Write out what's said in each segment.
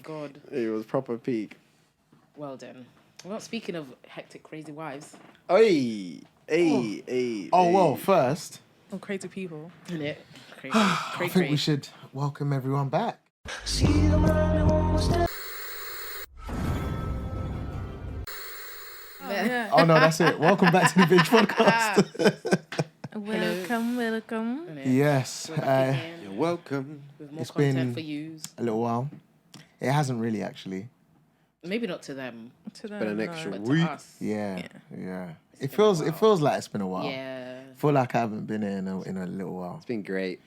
God. It was proper peak. Well then. Well, speaking of hectic, crazy wives. Hey. Well, first, crazy people. Isn't it? Crazy. I think we should welcome everyone back. Oh no, that's it. Welcome back to the Binge Podcast. Welcome. Yes, You're welcome. With more it's content been for yous. a little while. It hasn't really, actually. Maybe not to them. Been an extra But week. to us. Yeah. It been a while. feels like it's been a while. Yeah. I feel like I haven't been here in a little while. It's been great.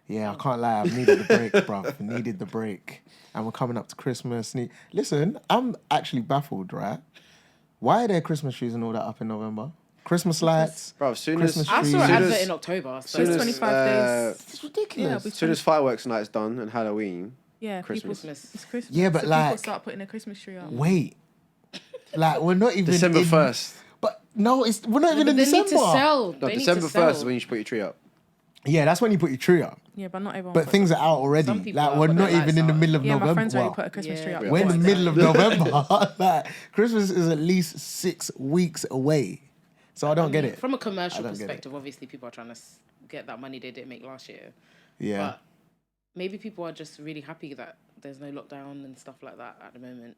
Yeah, I can't lie. I've needed the break, bruv. Needed the break. And we're coming up to Christmas. Listen, I'm actually baffled, right? Why are there Christmas trees and all that up in November? Christmas lights. Bro, soon Christmas I trees. saw an Soon advert as- in October. So soon as, 25 days. It's ridiculous. Yeah, As soon as fireworks night's done and Halloween, Yeah, Christmas. It's Christmas. Yeah, but so like- people start putting a Christmas tree up. Wait. Like, we're not even December in- 1st. But no, we're not even in they December. need to sell. No, They need December to sell. 1st is when you should put your tree up. Yeah, that's when you put your tree up. Yeah, but not everyone. But puts things it. are out already. Some people Like, are, we're but not their even lights in the are. middle of Yeah, November. my friends already Well, put a Christmas tree up. we're in the Yeah. middle of November. Like, Christmas is at least 6 weeks away. So I don't get it. From a commercial I don't get it. perspective, obviously people are trying to get that money they didn't make last year. Yeah. But maybe people are just really happy that there's no lockdown and stuff like that at the moment.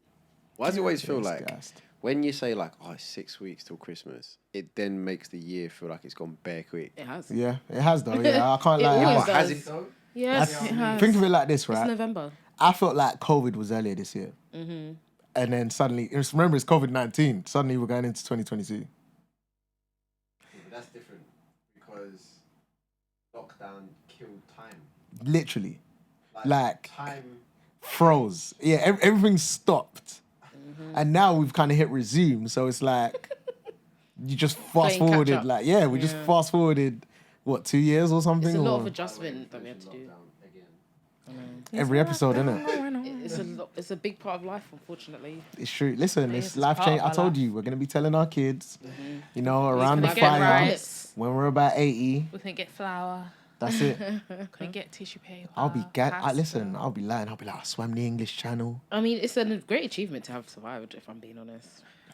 Why does it always feel It's like gassed. when you say like, oh, it's 6 weeks till Christmas, it then makes the year feel like it's gone bare quick. It has. Yeah, it has though. Yeah, I can't It lie. always But has does. it though? Yes, it has. Think of it like this, It's right? November. I felt like COVID was earlier this year. Mm-hmm. And then suddenly, remember it's COVID-19. Suddenly we're going into 2022. That's different because lockdown killed time. Literally. Like time. froze. Yeah, everything stopped. And now we've kind of hit resume. So it's like, you just fast Playing catch forwarded. up. Like, yeah, we just fast forwarded, 2 years or something? It's a lot or of adjustment that we have to do. every episode, isn't it? It's a big part of life, unfortunately. It's true. Listen, Yes, it's it's life part change. of I our told life. you, we're going to be telling our kids, you know, around the can get fire, right. when we're about 80, We can get flour. that's it. Couldn't get tissue paper. I'll be pasta. listen, I'll be lying. I'll be like, I swam the English Channel. I mean, it's a great achievement to have survived, if I'm being honest.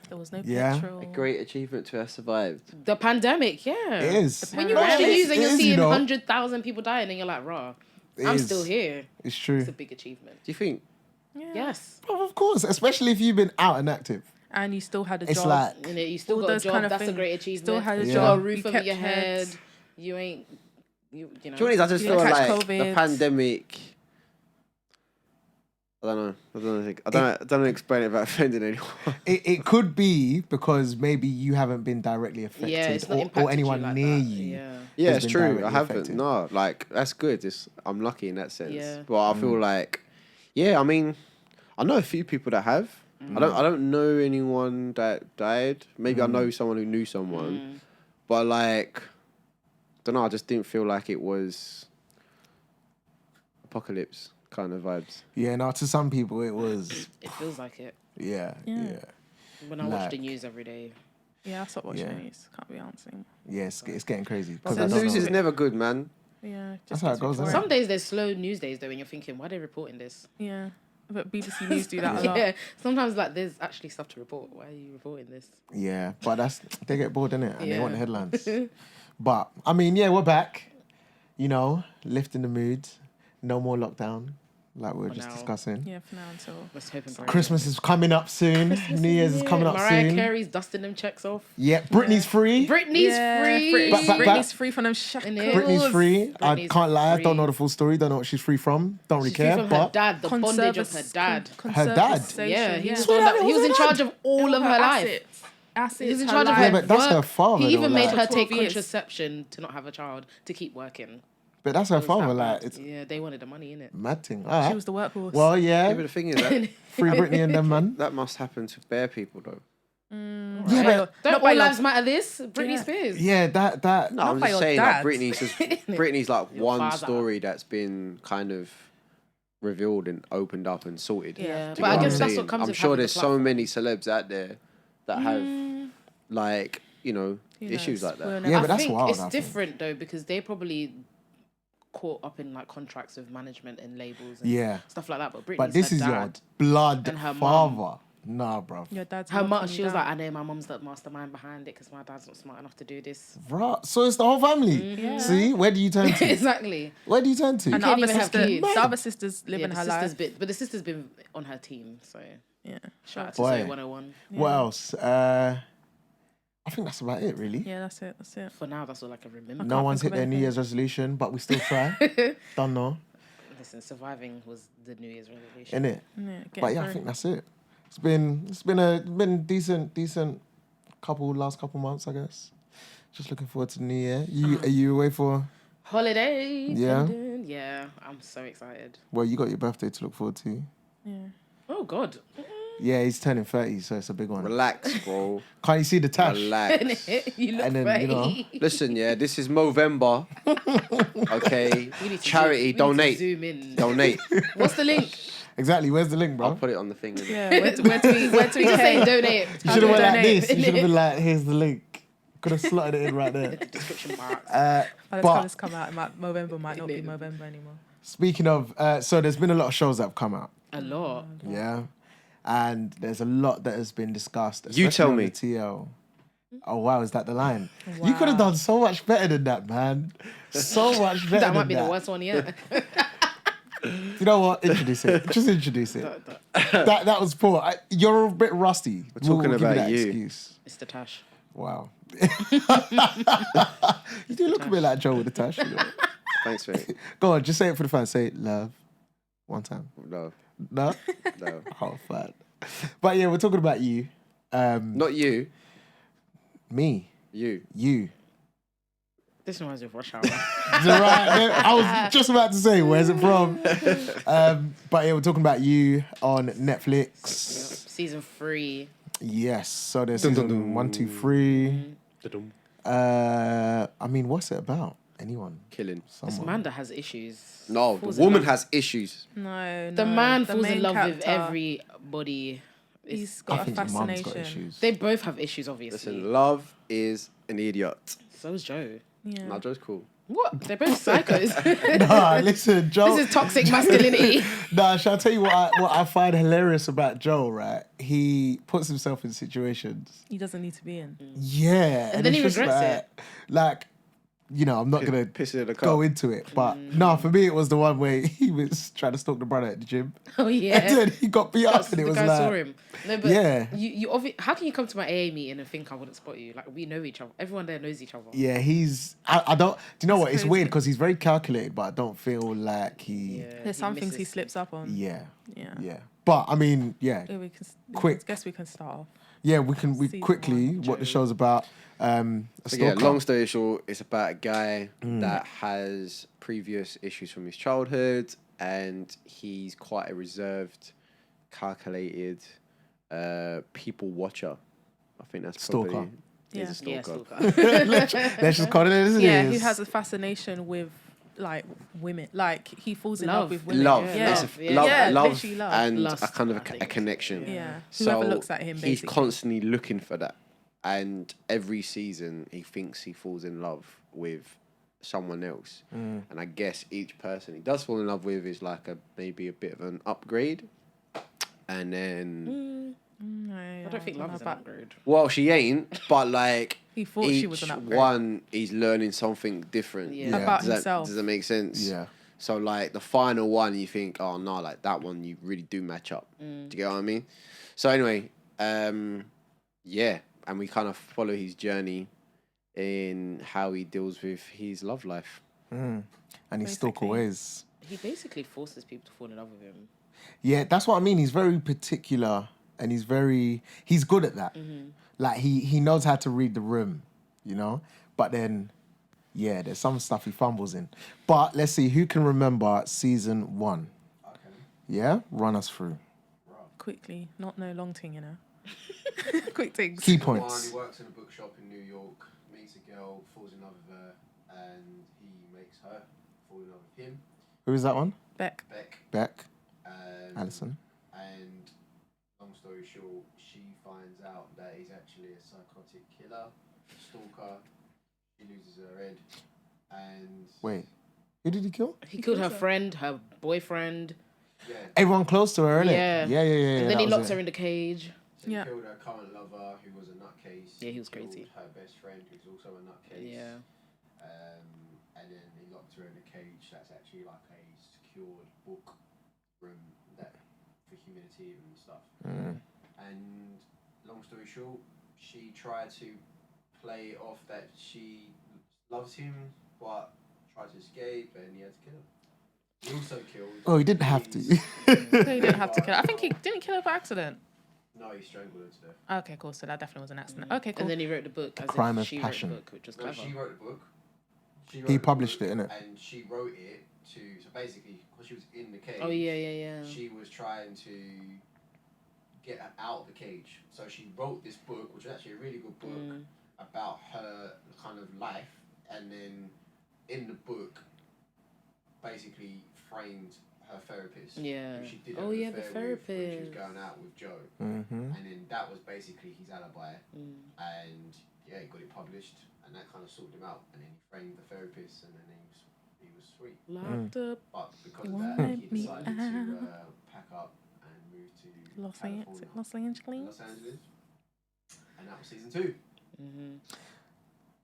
There was no Yeah. petrol. Great achievement to have survived. The pandemic, yeah. It is. When you No, watch the it is- news and it you're is, you seeing know. 100,000 people dying and you're like, rah, It I'm is. still here. It's true. It's a big achievement. Do you think? Yeah. Yes. Well, of course, especially if you've been out and active. And you still had a It's job. like, You know, you still All got a those job. kind of That's a things. great achievement. Still had a You job. got a You roof over kept your head. heads. You ain't, you know. Do you know what it is? I just You feel don't like catch the COVID. pandemic. I don't know. I don't know explain it without offending anyone. it could be because maybe you haven't been directly affected Yeah, it's not or impacted anyone you like near that. you. Yeah. Yeah, has it's been true. directly I haven't. affected. No, like that's good. I'm lucky in that sense. Yeah. But I feel like, yeah. I mean, I know a few people that have. I don't know anyone that died. Maybe I know someone who knew someone, but like, don't know. I just didn't feel like it was apocalypse kind of vibes. Yeah, no, to some people it was, It feels like it. yeah. When I watch the Like- news every day. Yeah, I stopped watching Yeah. the news. Can't be answering. Yeah, it's getting crazy. 'cause The I don't news know. is never good, man. Yeah, That's just how it gets goes, isn't it? boring. Some days there's slow news days though, and you're thinking, why are they reporting this? Yeah, but BBC News do that a lot. Yeah. Sometimes like there's actually stuff to report. Why are you reporting this? Yeah, but they get bored, innit? And they want the Yeah. headlines. But, I mean, yeah, we're back. You know, lifting the mood. No more lockdown, like we were For just now. discussing. Yeah, for now until. Let's hope and pray. Christmas is coming up soon. New Year's is coming up Mariah soon. Carey's dusting them checks off. Yeah, Britney's free. Britney's Yeah, free. Back. Britney's free from them shackles. Innit? Britney's free. I Britney's can't lie. I don't free. know the full story. Don't know what she's free from. Don't really She's free care. from her But dad, the bondage of her dad. Her dad? Yeah, he was, Swear on that that, it he was was in her charge dad. of all of her life. Assets. He was in her charge of life. her Yeah, but that's her work. father, He even though, made like- her 12 take years. contraception to not have a child, to keep working. But that's her It was father. that Like, bad. it's Yeah, they wanted the money in it. mad thing. She Alright. was the workhorse. Well, Yeah, but yeah. the thing is that Free Britney and them, man. that must happen to bare people though. Yeah, but Don't Not by all your- lives matter this? Britney Yeah. Spears. yeah, that. No, Not I'm by just your saying dad. like Britney's like Your one father. story that's been kind of revealed and opened up and sorted. Yeah, Do but you know I what guess I'm that's saying? what comes I'm with sure having the there's so platform. many celebs out there that have like, you know, Who issues knows? like that. We'll Yeah, never- but that's I think wild, it's I think. different though because they probably caught up in like contracts with management and labels and Yeah. stuff like that. But Britney's But this her is your dad. blood and her father. mum. Nah, bro. Your dad's Her mum, locking she you was down. like, I know my mum's the mastermind behind it because my dad's not smart enough to do this. Right. So it's the whole family. Yeah. See, where do you turn to? Exactly. Where do you turn to? And the can't other even have sister, kids. the other sister's living the her sister's life. but the sister's been on her team, so Yeah. shout out to Boy. Zoe 101. What else? I think that's about it, really. Yeah, that's it. That's it. For now, that's all I can remember. No can't one's think hit of their New anything. Year's resolution, but we still try. Don't know, Listen, surviving was the New Year's resolution. innit? Yeah, But yeah, I think that's it. It's been decent last couple months, I guess. Just looking forward to the new year. Are you away for? Holiday. Yeah? Pendant. Yeah, I'm so excited. Well, you got your birthday to look forward to. Yeah. Oh God. Yeah, he's turning 30, so it's a big one. Relax, bro. Can't you see the tash? Relax. You look And then, funny. you know, Listen, yeah, this is Movember. Okay. We need to Charity, donate. zoom in. Donate. What's the link? Exactly. Where's the link, bro? I'll put it on the thing. Yeah. Where do we just say donate? You should have went like donate. this. You should have been like, here's the link. Could have slotted it in right there. The description box. By the time But this come out, Movember might not be Movember anymore. speaking of, so there's been a lot of shows that have come out. A lot. Yeah. And there's a lot that has been discussed. You tell especially on me. the TL. Oh, wow. Is that the line? You could have Wow. done so much better than that, man. So much better That might than be that. the worst one yet. You know what? Introduce it. Just introduce it. That was poor. You're a bit rusty. We're talking give you about that you. excuse. It's the Tash. Wow. You do look a bit like Joe with the tash. You know? Thanks, mate. Go on, just say it for the fans. Say love. One time. No. No? No. Oh, fat. But yeah, we're talking about you. Not you. Me. You. You. This reminds me of Rush Hour. I was just about to say, where's it from? But yeah, we're talking about you on Netflix. Season 3. Yes. So there's Dun, dun, season dun. 1, 2, 3. Da-dum. I mean, what's it about? Anyone? Killing. This Someone. man that has issues. No, Falls the in woman love. has issues. No, The no. man The falls in main love with character, everybody. He's I got a think your mum's got fascination. issues. They both have issues, obviously. Listen, love is an idiot. So's Joe. Yeah. No, Joe's cool. What? They're both psychos. Nah, listen, Joe. This is toxic masculinity. Nah, shall I tell you what I find hilarious about Joel, right? He puts himself in situations. He doesn't need to be in. Yeah. And then it's he just regrets it. Like, you know, I'm not going to Piss in the cup. go into it. But no, for me, it was the one where he was trying to stalk the brother at the gym. Oh, yeah. And then he got beat up and it the was guy like... saw him. No, but Yeah. how can you come to my AA meeting and think I wouldn't spot you? Like, we know each other. Everyone there knows each other. Yeah, he's... I don't... Do you know what? It's crazy. weird because he's very calculated, but I don't feel like he... Yeah, There's he some things he misses. slips up on. Yeah. Yeah. Yeah. But, I mean, yeah. Yeah, we can, Quick. I guess we can start off. Yeah, we Season quickly, one, what the Joey. show's about. A So yeah, stalker. long story short, it's about a guy that has previous issues from his childhood, and he's quite a reserved, calculated, people watcher. I think that's Stalker. probably he's a Yeah. Yeah, stalker. stalker. Let's just call it as it Yeah, is. who has a fascination with like women. Like he falls in love Love. with women. Love, Yeah. it's Love, a, yeah. love, Yeah, love, literally love. and Lust, a kind of I a think. connection. Yeah. So Whoever looks at him, he's basically. constantly looking for that, and every season he thinks he falls in love with someone else, and I guess each person he does fall in love with is like maybe a bit of an upgrade, and then I don't think love is an upgrade. well she ain't, but like He thought each she was an upgrade. one he's learning something different. Yeah. Yeah. About Does that, himself. does that make sense? Yeah. So like the final one, you think, oh no, like that one, you really do match up. Do you get what I mean? So anyway, yeah, and we kind of follow his journey in how he deals with his love life. And he's stalker Basically. ways. He basically forces people to fall in love with him. Yeah, that's what I mean. He's very particular and he's good at that. Like he knows how to read the room, you know? But then, yeah, there's some stuff he fumbles in. But let's see, who can remember season 1? Yeah? Run us through. Quickly, not no long thing, you know. Quick things. Key points. He works in a bookshop in New York, meets a girl, falls in love with her, and he makes her fall in love with him. Who is that one? Beck. Beck. Beck. Um, Alison. And long story short, she finds out that he's actually a psychotic killer, stalker. She loses her head, and Wait. Who did he kill? He killed her friend, her boyfriend. Yeah. Everyone close to her, innit? Yeah. Yeah. And then he that locked was her it. in the cage. So he Yeah. killed her current lover, who was a nutcase. Yeah, he was killed crazy. her best friend, who's also a nutcase. Yeah. And then he locked her in a cage that's actually like a secured book room that for humidity and stuff. And long story short, she tried to play off that she loves him, but tried to escape, and he had to kill her. He also killed. Oh, he didn't have to. He didn't have to kill her. I think he didn't kill her by accident. No, he strangled her to death. Okay, cool. So that definitely was an accident. Okay, cool. And then he wrote the book as Crime if of she passion. wrote the book, which was No, clever. she wrote the book. He published it, innit? And she wrote it to, so basically, because she was in the cage. Oh, yeah. She was trying to get her out of the cage. So she wrote this book, which is actually a really good book, about her kind of life. And then in the book, basically framed her therapist. Yeah. Who she did Oh, have an yeah, the affair with when she was therapist. going out with Joe. Mm-hmm. And then that was basically his alibi. And yeah, he got it published, and that kind of sorted him out. And then he framed the therapist, and then he was free. Locked up. But because You of won't that, let he me decided to pack up and move to Los California, Angeles. Los Angeles, and that was season 2.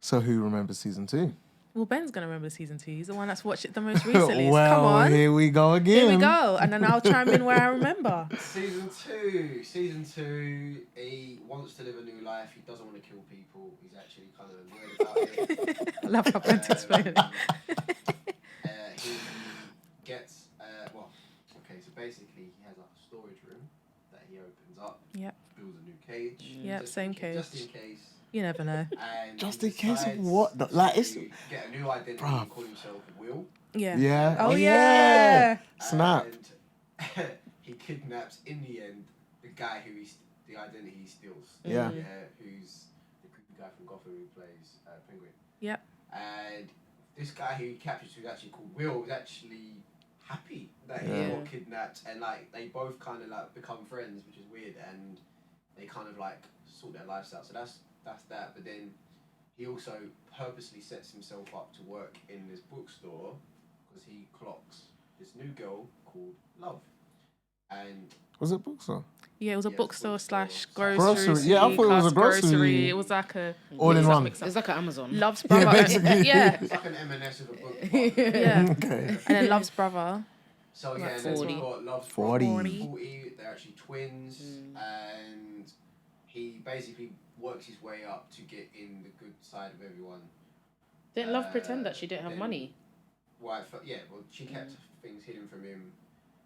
So who remembers season 2? Well, Ben's gonna remember season 2. He's the one that's watched it the most recently. So well, come on. here we go again. Here we go. And then I'll chime in where I remember. Season 2, he wants to live a new life. He doesn't want to kill people. He's actually kind of annoyed about it. I love how Ben's explaining it. He gets, so basically he has a storage room that he opens up. Yep. Builds a new cage. Yep, same cage. Just in case. You never know. And Just he in case of decides what? Like, it's... to get a new identity Bruh. and call himself Will. Yeah. Yeah. Oh, yeah. Snap. And he kidnaps, in the end, the guy who the identity he steals. Yeah. Who's the creepy guy from Gotham who plays Penguin. Yep. And this guy who he captures, who's actually called Will, is actually happy that he got kidnapped, and like they both kind of like become friends, which is weird, and they kind of like sort their lives out. So that's that. But then he also purposely sets himself up to work in this bookstore because he clocks this new girl called Love. And Was it bookstore? Yeah, it was a Yeah, bookstore bookstore. / grocery. Grocery. Yeah, I thought it was a plus grocery. It was like a All in one. It's like an Amazon. Love's brother. basically. Yeah. it's like an M&S of a book. Yeah. Okay. And then Love's brother. So yeah, Like and then 40. we've got Love's 40. 40. They're actually twins, and he basically works his way up to get in the good side of everyone. Didn't Love pretend that she didn't have then- money? Well, she kept things hidden from him,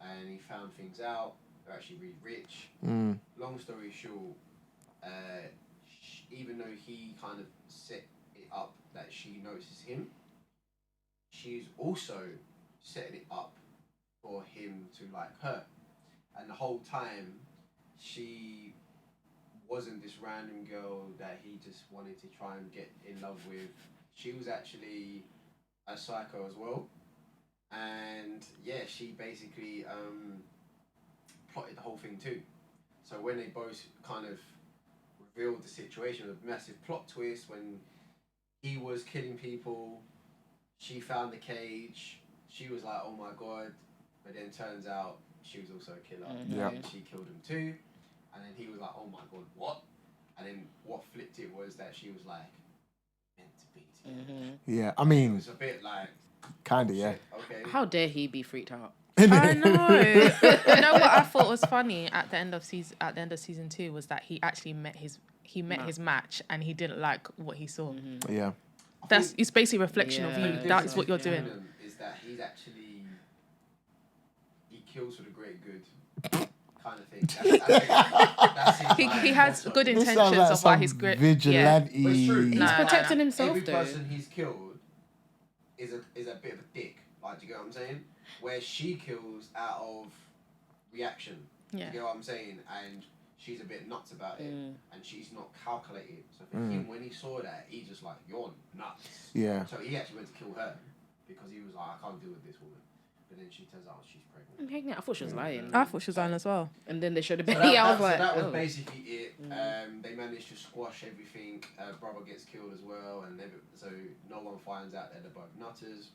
and he found things out. They're actually really rich. Long story short, even though he kind of set it up that she notices him, she's also setting it up for him to like her. And the whole time, she wasn't this random girl that he just wanted to try and get in love with. She was actually a psycho as well. And yeah, she basically plotted the whole thing too. So when they both kind of revealed the situation, a massive plot twist when he was killing people, she found the cage, she was like, oh my god, but then turns out she was also a killer, and she killed him too, and then he was like, oh my god, what? And then what flipped it was that she was like, meant to be together. Yeah, I It mean, was a bit like, kind of, yeah. shit, okay. How dare he be freaked out? I know. You know what I thought was funny at the end of season 2 was that he actually met his match and he didn't like what he saw. Yeah. It's basically a reflection of Yeah. you. That's what you're doing. Is that he's actually he kills for the great good kind of thing. That's his, He like, has motto. good This sounds intentions like of why some he's great. vigilante. But it's true. He's Nah. protecting himself Every though. person he's killed is a bit of a dick. Like, do you get what I'm saying? Where she kills out of reaction. Yeah. Do you get what I'm saying? And she's a bit nuts about it, and she's not calculated. So for him, when he saw that, he's just like, "You're nuts." Yeah. So he actually went to kill her because he was like, "I can't deal with this woman." But then she turns out she's pregnant. I'm pregnant. I thought she was lying. I thought she was lying as well. And then they showed a So baby. I was so like, that was oh. basically it. They managed to squash everything. Brother gets killed as well, and so no one finds out that they're both nutters.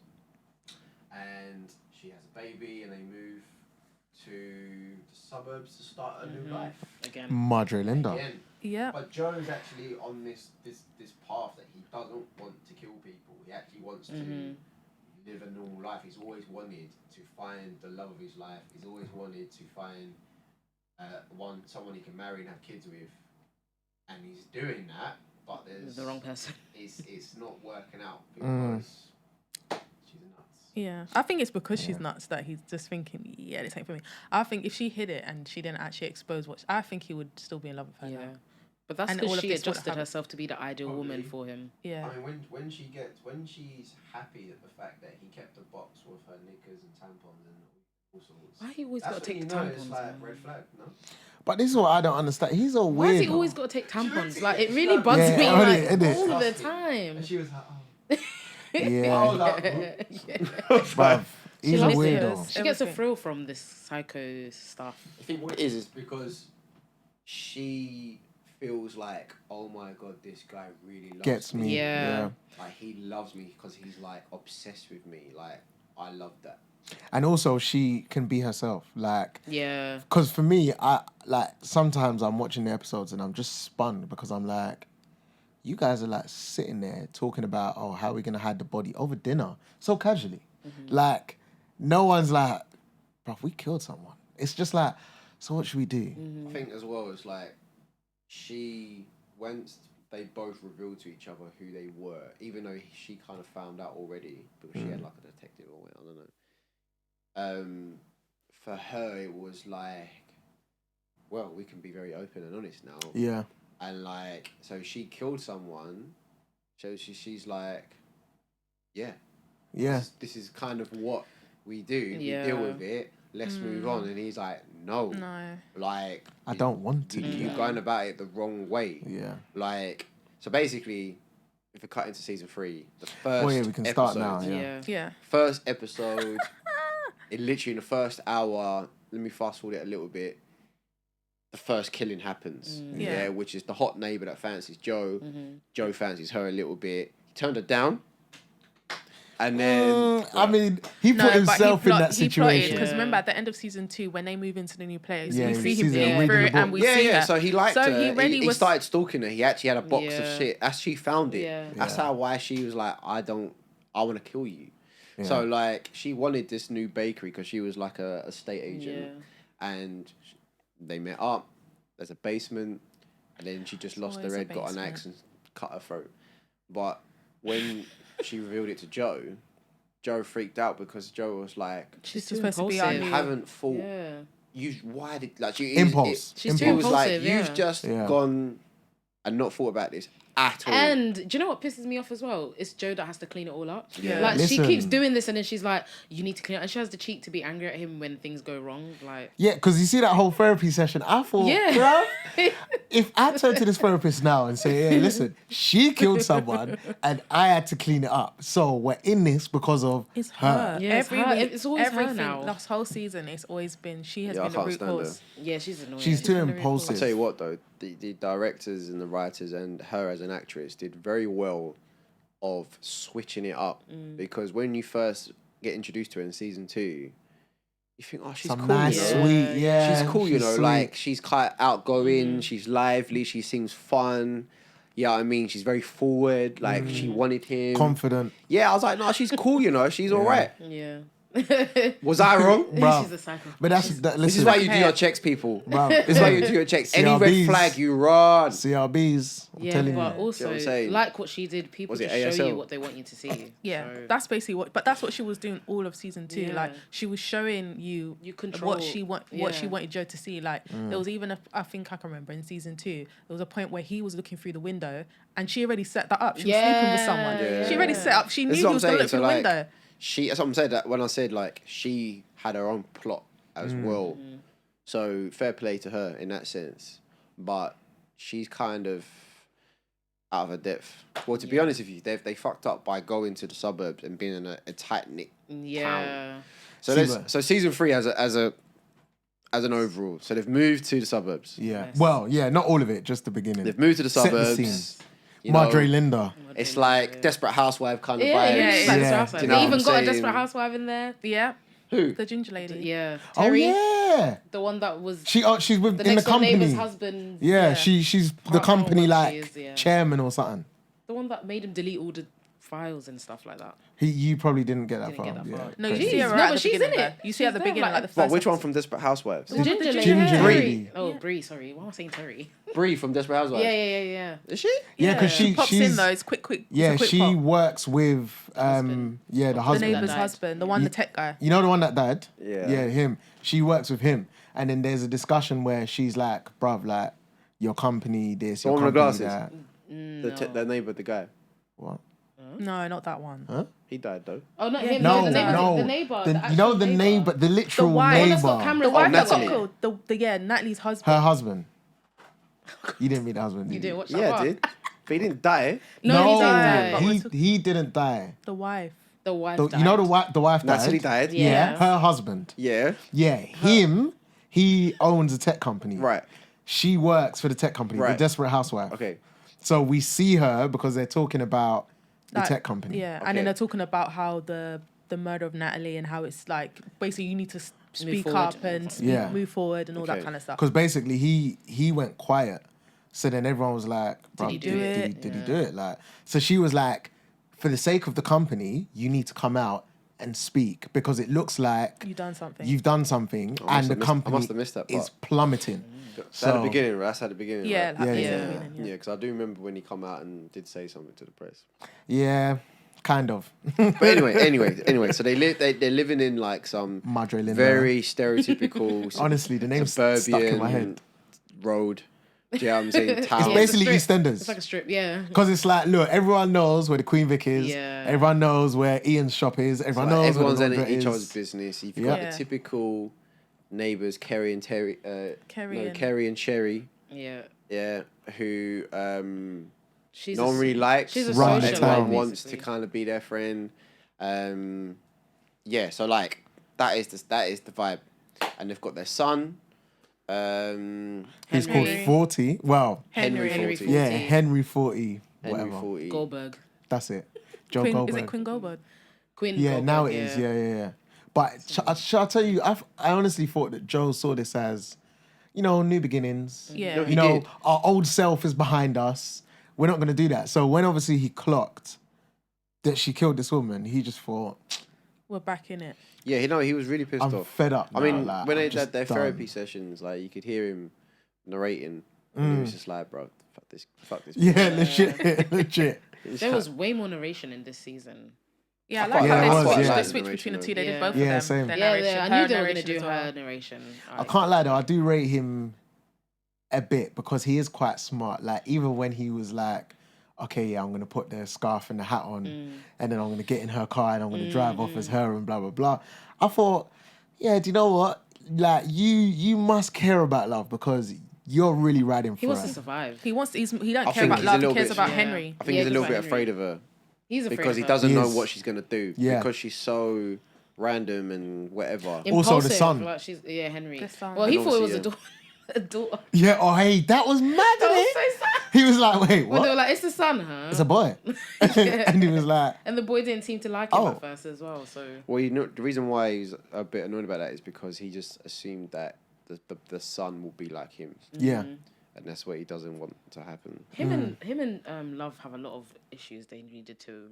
and she has a baby, and they move to the suburbs to start a new life Again. Madre Linda. again. Yeah. But Joe's actually on this path that he doesn't want to kill people. He actually wants to live a normal life. He's always wanted to find the love of his life. He's always wanted to find someone he can marry and have kids with, and he's doing that. But there's The wrong person. It's not working out because she's nuts. Yeah, I think it's because she's nuts that he's just thinking, yeah, this ain't for me. I think if she hid it and she didn't actually expose I think he would still be in love with her. Yeah. Now. But that's And because all of she this would adjusted have- herself to be the ideal woman Probably. for him. Yeah. I mean, when she's happy at the fact that he kept the box with her knickers and tampons and all sorts. Why he always That's got to when take you know tampons? it's like man? red flag, no? But this is what I don't understand. He's a weirdo. Why has he always got to take tampons? Like, it really bugs Yeah, me it is. all the Disgusting. time. And she was like, oh. I Yeah, was like, bruv. He's a loves it. weirdo. She gets a Everything. thrill from this psycho stuff. I think what it is because she feels like, oh my god, this guy really loves Gets me. Yeah. Like, he loves me because he's like obsessed with me. Like, I love that. And also, she can be herself. Like, Yeah. because for me, sometimes I'm watching the episodes and I'm just spun because I'm like, you guys are like sitting there talking about, oh, how are we gonna hide the body over dinner so casually. Like, no one's like, bro, we killed someone. It's just like, so what should we do? I think as well, it's like once they both revealed to each other who they were, even though she kind of found out already because she had like a detective or I don't know. For her, it was like, well, we can be very open and honest now. Yeah. And like, so she killed someone. So she's like, yeah, Yeah. this is kind of what we do. Yeah. We deal with it. Let's move on. And he's like, no. Like, I don't want to. you're going about it the wrong way. Yeah. Like, so basically, if we cut into season 3, the first Well, yeah, we can start episode- now. Yeah. Yeah. First episode, it literally in the first hour, let me fast forward it a little bit. The first killing happens. Yeah. Which is the hot neighbour that fancies Joe. Joe fancies her a little bit. He turned her down. And then I mean, he put himself in that situation. Because Yeah. remember, at the end of season 2, when they move into the new place, Yeah, we we see see him them reading reading through the it and book. we see her. So he liked So her. he really he was. started stalking her. He actually had a box of Yeah. shit. As she found it. Yeah. That's Yeah. how why she was like, I want to kill you. Yeah. So like she wanted this new bakery because she was like a estate agent, Yeah. and they met up. There's a basement, and then she just lost her always a head, got an basement. axe, and cut her throat. But when she revealed it to Joe, Joe freaked out because Joe was like, She's too supposed to be our impulsive. "You new. haven't thought. Yeah. You why did like you Impulse. She's too It was like impulsive, you've yeah. just Yeah. gone and not thought about this at all. And do you know what pisses me off as well? It's Joe that has to clean it all up. Yeah. Like, she Listen. keeps doing this and then she's like, you need to clean it. And she has the cheek to be angry at him when things go wrong. Like, Yeah, because you see that whole therapy session. I thought, yeah. bruv, if I turn to this therapist now and say, hey, listen, she killed someone and I had to clean it up. So we're in this because of It's her. her. Yeah, it's her. week, It's always her everything, now. This whole season, it's always been, she has Yeah, I been the can't root stand cause. Yeah, she's annoying. She's too very cool. I'll impulsive. tell you what though, the directors and the writers and her as an actress did very well of switching it up because when you first get introduced to her in season 2, you think, oh, she's Some cool, nice, you know? sweet, yeah. She's cool, you know, sweet. like she's quite outgoing, she's lively, she seems fun. Yeah, I mean, she's very forward, like she wanted him. confident. Yeah, I was like, no, she's cool, you know, she's all right. Yeah. Was I wrong? Bruv. She's a psycho. But listen, This is why you do your checks, people. Bruv, This is why you do your checks. Any red CRBs. flag, you run. CRBs. I'm Yeah, telling but you. what also, I'm saying? like what she did, people Was it just show ASL? you what they want you to see. Yeah, So, that's basically what. But that's what she was doing all of season 2. Yeah. Like she was showing you, You control- what she what she yeah. wanted Joe to see. Like there was even I think I can remember in season 2 there was a point where he was looking through the window and she already set that up. She was sleeping with someone. Yeah. She already set up. She knew This is he what was I'm going to saying. look So through the like, window. that's what I'm saying. That when I said like she had her own plot as well, so fair play to her in that sense. But she's kind of out of her depth. Well, to be honest with you, they fucked up by going to the suburbs and being in a tight knit. Yeah. So See, let's but- so season 3 as an overall. So they've moved to the suburbs. Yeah. Yes. Well, yeah, not all of it, just the beginning. They've moved to the Set the suburbs. scene. you know, Madre Linda. It's like Desperate Housewife kind of Yeah, vibes. yeah, it's like Yeah. Desperate Housewives. Do you know They what even I'm got a saying? Desperate Housewife in there. Yeah, Who? the ginger lady. Yeah, Oh Terry, yeah. the one that was She's with the in the next door company. neighbor's husband. Yeah, Yeah. she's the Can't remember company what like she is, yeah. chairman or something. The one that made him delete all the files and stuff like that. You probably didn't get that Didn't far. get that yeah, far. No, you crazy. see her No, right at but the she's beginning. in though. it. You see her at the She's there, beginning, like- like the What? first. Which one episode. from Desperate Housewives? The ginger lady. Ginger Terry. lady. Oh, Brie. Sorry, why am I saying Terry? Brie from Desperate Housewives. Yeah. Is she? Yeah, because She pops she's in though. It's quick. yeah, it's a quick she pop. works with husband. the The husband. neighbor's died. husband, the one, the tech guy. You know the one that died? Yeah. Yeah, him. She works with him. And then there's a discussion where she's like, bruv, like, your company this, The your one with company the glasses? that. The neighbor, the guy. What? No, not that one. Huh? He died though. Oh, not Yeah. him. No, the neighbor. no. The neighbor. The- The you know actual the neighbor, the The literal wife. One that's got neighbor. cameras The wife that got Natalie. killed. Natalie's husband. Her husband. You didn't meet the husband, did You you? didn't watch that Yeah, part? dude. But he didn't die. No, he died. But we're he didn't die. The wife. The wife The- died. you know the wife died? Natalie died. Yeah. Yeah, her husband. Yeah. Yeah, him, he owns a tech company. Right. She works for the tech company, the Right. Desperate Housewife. Okay. So we see her because they're talking about the Like, tech company. Yeah, Okay. and then they're talking about how the murder of Natalie and how it's like basically you need to speak forward. up and Yeah. move forward and all that Okay. kind of stuff. Because basically he went quiet. So then everyone was like, "Bruv, he do did it?" he do it? Like, so she was like, for the sake of the company, you need to come out and speak because it looks like You done something. you've done something I and the must company have missed that is part. plummeting. That's at the beginning. Right? That's at the beginning. yeah, Right? like, Yeah, that's yeah, the yeah. beginning, Yeah, because I do remember when he come out and did say something to the press. Yeah, kind of. But anyway. So they're living in like some Madre Linda. very stereotypical. Honestly, the name's suburban stuck in my head. road. Do you know what I'm saying? It's Town. basically It's a strip. EastEnders. It's like a strip, yeah. Because it's like, look, everyone knows where the Queen Vic is. Yeah. Everyone knows where Ian's shop is. Everyone knows everyone's where in the laundrette each is. other's business. You've Yeah. got the typical neighbours, Kerry and Terry. Kerry and Cherry. Yeah. Yeah, who She's no one really likes. she's a Right, socialite, Everyone town. wants to basically. kind of be their friend. Yeah, so like that is the vibe, and they've got their son. He's called Henry. 40. Well, Henry Henry 40. yeah, 40. Henry 40. Henry Whatever. 40. Goldberg. That's it. Joe Queen, Goldberg. is it Queen Goldberg? Quinn Yeah, Goldberg, now it is. Yeah. But shall I tell you, I honestly thought that Joe saw this as, new beginnings. Yeah. No, You he know, did. our old self is behind us. We're not going to do that. So when obviously he clocked that she killed this woman, he just thought, We're back in it. Yeah, he was really pissed I'm off. fed up. I now, mean, like, when I'm they just had their done. therapy sessions, like you could hear him narrating, and he was just like, "Bro, fuck this." Yeah, legit. There was way more narration in this season. Yeah, I quite like like how that. they Yeah. switched between the two. They did Yeah. both Yeah, of them. same. Their Yeah, narration, I her knew they were going to narration do as well. her narration. I can't lie though, I do rate him a bit because he is quite smart. Like even when he was like, okay, yeah, I'm gonna put the scarf and the hat on, and then I'm gonna get in her car and I'm gonna drive off as her and blah blah blah. I thought, yeah, do you know what? Like you must care about love because you're really riding for He wants her. to survive. He wants. He don't I care think about he's a love. He little cares bit- about Yeah. Henry. I think Yeah, he's a little he's bit like afraid Henry. of her He's afraid because he of her. doesn't He know is. what she's gonna do Yeah. because she's so random and whatever. Also the Impulsive, son. Like Henry. The son. Well, he And thought it was a obviously, daughter. A daughter. Yeah, oh hey, that was mad, That innit? was so sad. He was like, wait, When they what? were like, it's the son, huh? It's a boy. And he was like, And the boy didn't seem to like him Oh. at first as well. So Well, the reason why he's a bit annoyed about that is because he just assumed that the son will be like him, yeah. and that's what he doesn't want to happen. him and Love have a lot of issues they needed to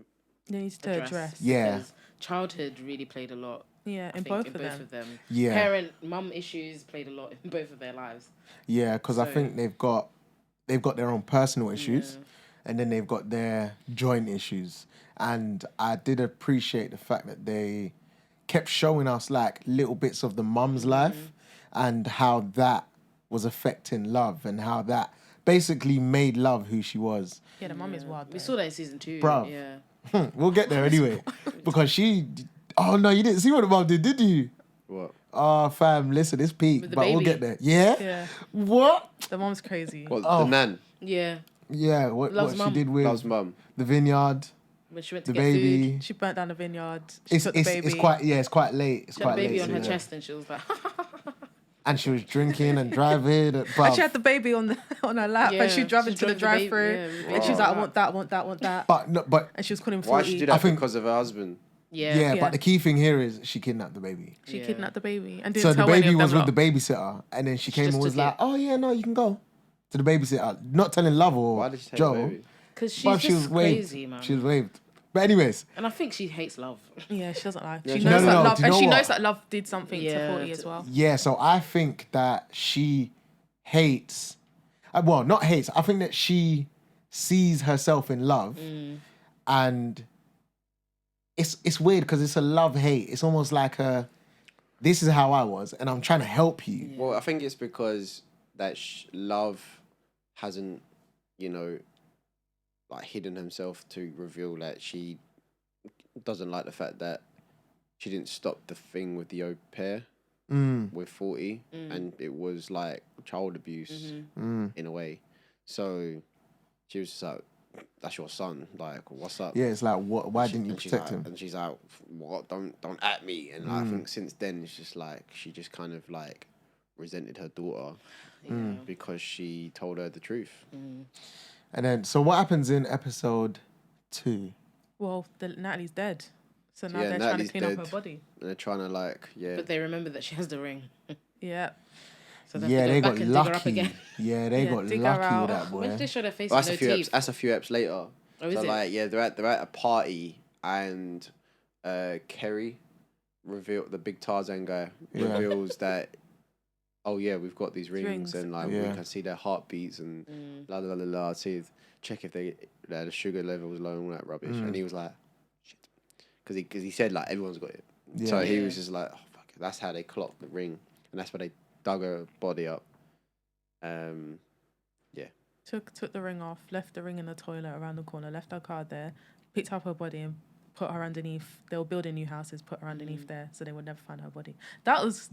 They need to address. Yeah. because childhood really played a lot. Yeah, I in think, both in of both them. of them. Yeah. Mum issues played a lot in both of their lives. Yeah, because I So- think they've got their own personal issues, and then they've got their joint issues. And I did appreciate the fact that they kept showing us like little bits of the mum's life and how that was affecting Love and how that basically made Love who she was. Yeah, the mum is wild. We though. saw that in season 2. Bruv. Yeah. We'll get there anyway, because she. Oh no, you didn't see what the mum did you? What? Oh fam, listen, it's peak, With the but we'll baby. get there. Yeah. Yeah, What? the mom's crazy. What? Oh. The nan, Yeah. Yeah. What Love's she mum. did with Love's mum. the vineyard, When she went to the get baby. food. She burnt down the vineyard. She It's took the baby. it's quite late. It's She had quite the baby late. on her yeah. chest and she was like, and she was drinking and driving. And Bruv. she had the baby on her lap, Yeah, and she drove she into the drove the baby, drive-through, yeah, and she was like, wow. "I want that, want that, want that," But no, but and she was calling 40. Why should she do that? I think- Because of her husband. Yeah. yeah, Yeah. but the key thing here is she kidnapped the baby. She Yeah. kidnapped the baby and didn't So the tell any baby of was them with the lot. babysitter, and then she came just and was took like, it. "Oh yeah, no, you can go." To the babysitter, not telling Love or Why did she take Joe, the baby? Because she's but just she was crazy, waved. man. She was waved. But anyways, And I think she hates love. Yeah, she doesn't lie. Yeah, She she knows doesn't. that No, love, do you and know she what? knows that love did something to Yeah, 40 as well. yeah. So I think that she hates. Well, not hates. I think that she sees herself in Love, and it's weird because it's a love hate. It's almost like a, this is how I was, and I'm trying to help you. Well, I think it's because that Love hasn't, like hidden himself to reveal that she doesn't like the fact that she didn't stop the thing with the au pair with 40, and it was like child abuse in a way. So she was just like, "That's your son. Like, what's up?" Yeah, it's like, what? Why didn't you And she's protect like, him? And she's like, "What? Don't at me." And I think since then it's just like she just kind of like resented her daughter because she told her the truth. And then, so what happens in episode 2? Well, Natalie's dead, so now Yeah, they're Natalie's trying to clean dead. up her body. And they're trying to like, But they remember that she has the ring. Yeah. So they have Yeah, to they go got back and dig her up lucky. again. Yeah, they Yeah, got dig her lucky out. with that When boy. did they show their face Well, with no teeth? that's a few eps later. Oh, is So it? like, yeah, they're at a party and Kerry the big Tarzan guy Yeah. reveals that, oh yeah, we've got these rings, Rings. and like Yeah. we can see their heartbeats and la la la la. Check if the sugar level was low and all that rubbish. And he was like, shit, because he said like everyone's got it. So he Yeah. was just like, oh fuck it. That's how they clocked the ring, and that's where they dug her body up. Took the ring off, left the ring in the toilet around the corner, left her card there, picked up her body and put her underneath. They were building new houses, put her underneath there, so they would never find her body. That was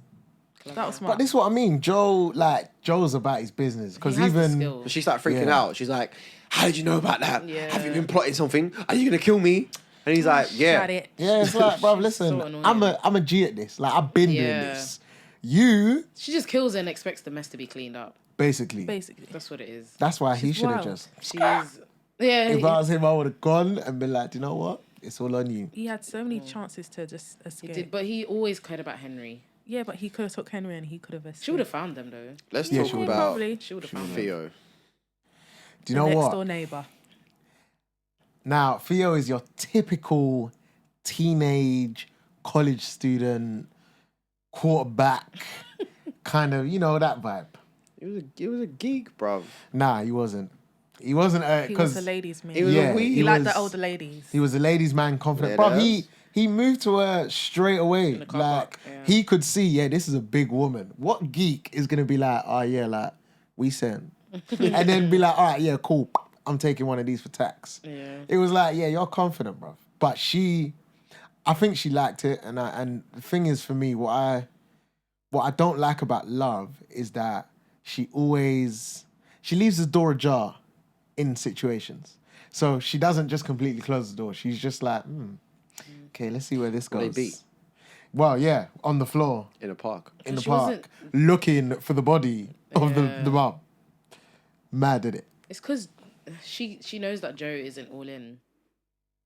smart. But this is what I mean. Joe's about his business. He Because has the even, skill. But she started freaking Yeah. out. She's like, "How did you know about that? Yeah. Have you been plotting something? Are you gonna kill me?" And he's like, "Yeah." Shut it. yeah, it's like, bro, listen, so annoying. I'm a G at this. Like, I've been doing Yeah. this. You, She just kills her and expects the mess to be cleaned up. basically. Basically. That's what it is. That's why he She's should have wild. just, She is. Yeah. if I was him, I would have gone and been like, "Do you know what? It's all on you." He had so many chances to just He escape. did, but he always cared about Henry. Yeah, but he could have took Henry and he could have escaped. She would have found them though. Let's Yeah, talk she would've. about Probably. She would have found them. Theo. Do you know next what? door neighbor. Now, Theo is your typical teenage college student, quarterback, kind of, that vibe. It was a geek, bruv. Nah, he wasn't. He wasn't He was because a ladies' man. He was yeah, a wee. He liked was- the older ladies. he was a ladies' man, confident. Yeah, Bro, that's- he moved to her straight away. In the car Like park, yeah. he could see, yeah, this is a big woman. What geek is gonna be like, oh yeah, like we send, and then be like, all right, yeah, cool. I'm taking one of these for tax. Yeah. It was like, yeah, you're confident, bro. But I think she liked it, and the thing is for me, what I don't like about Love is that she leaves the door ajar in situations. So she doesn't just completely close the door. She's just like, okay, let's see where this Well, they goes. beat. Well, yeah, on the floor In a park. in the She park, wasn't- looking for the body of Yeah. the mum. Mad at it. It's because she knows that Joe isn't all in,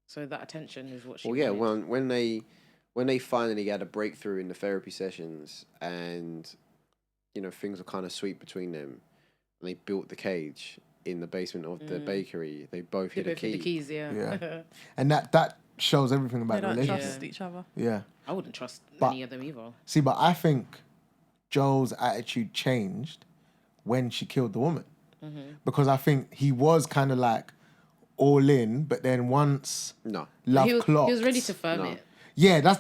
so that attention is what she. Well, yeah, wanted. when they finally had a breakthrough in the therapy sessions, and things were kind of sweet between them, and they built the cage in the basement of the bakery. They both They hid a both hid the key. keys. Yeah. Yeah. And that shows everything They about the don't relationship. trust each other. Yeah. I wouldn't trust But- any of them either. See, but I think Joel's attitude changed when she killed the woman. Because I think he was kind of like all in, but then once No. Love he clocked... was ready to firm No. it. Yeah,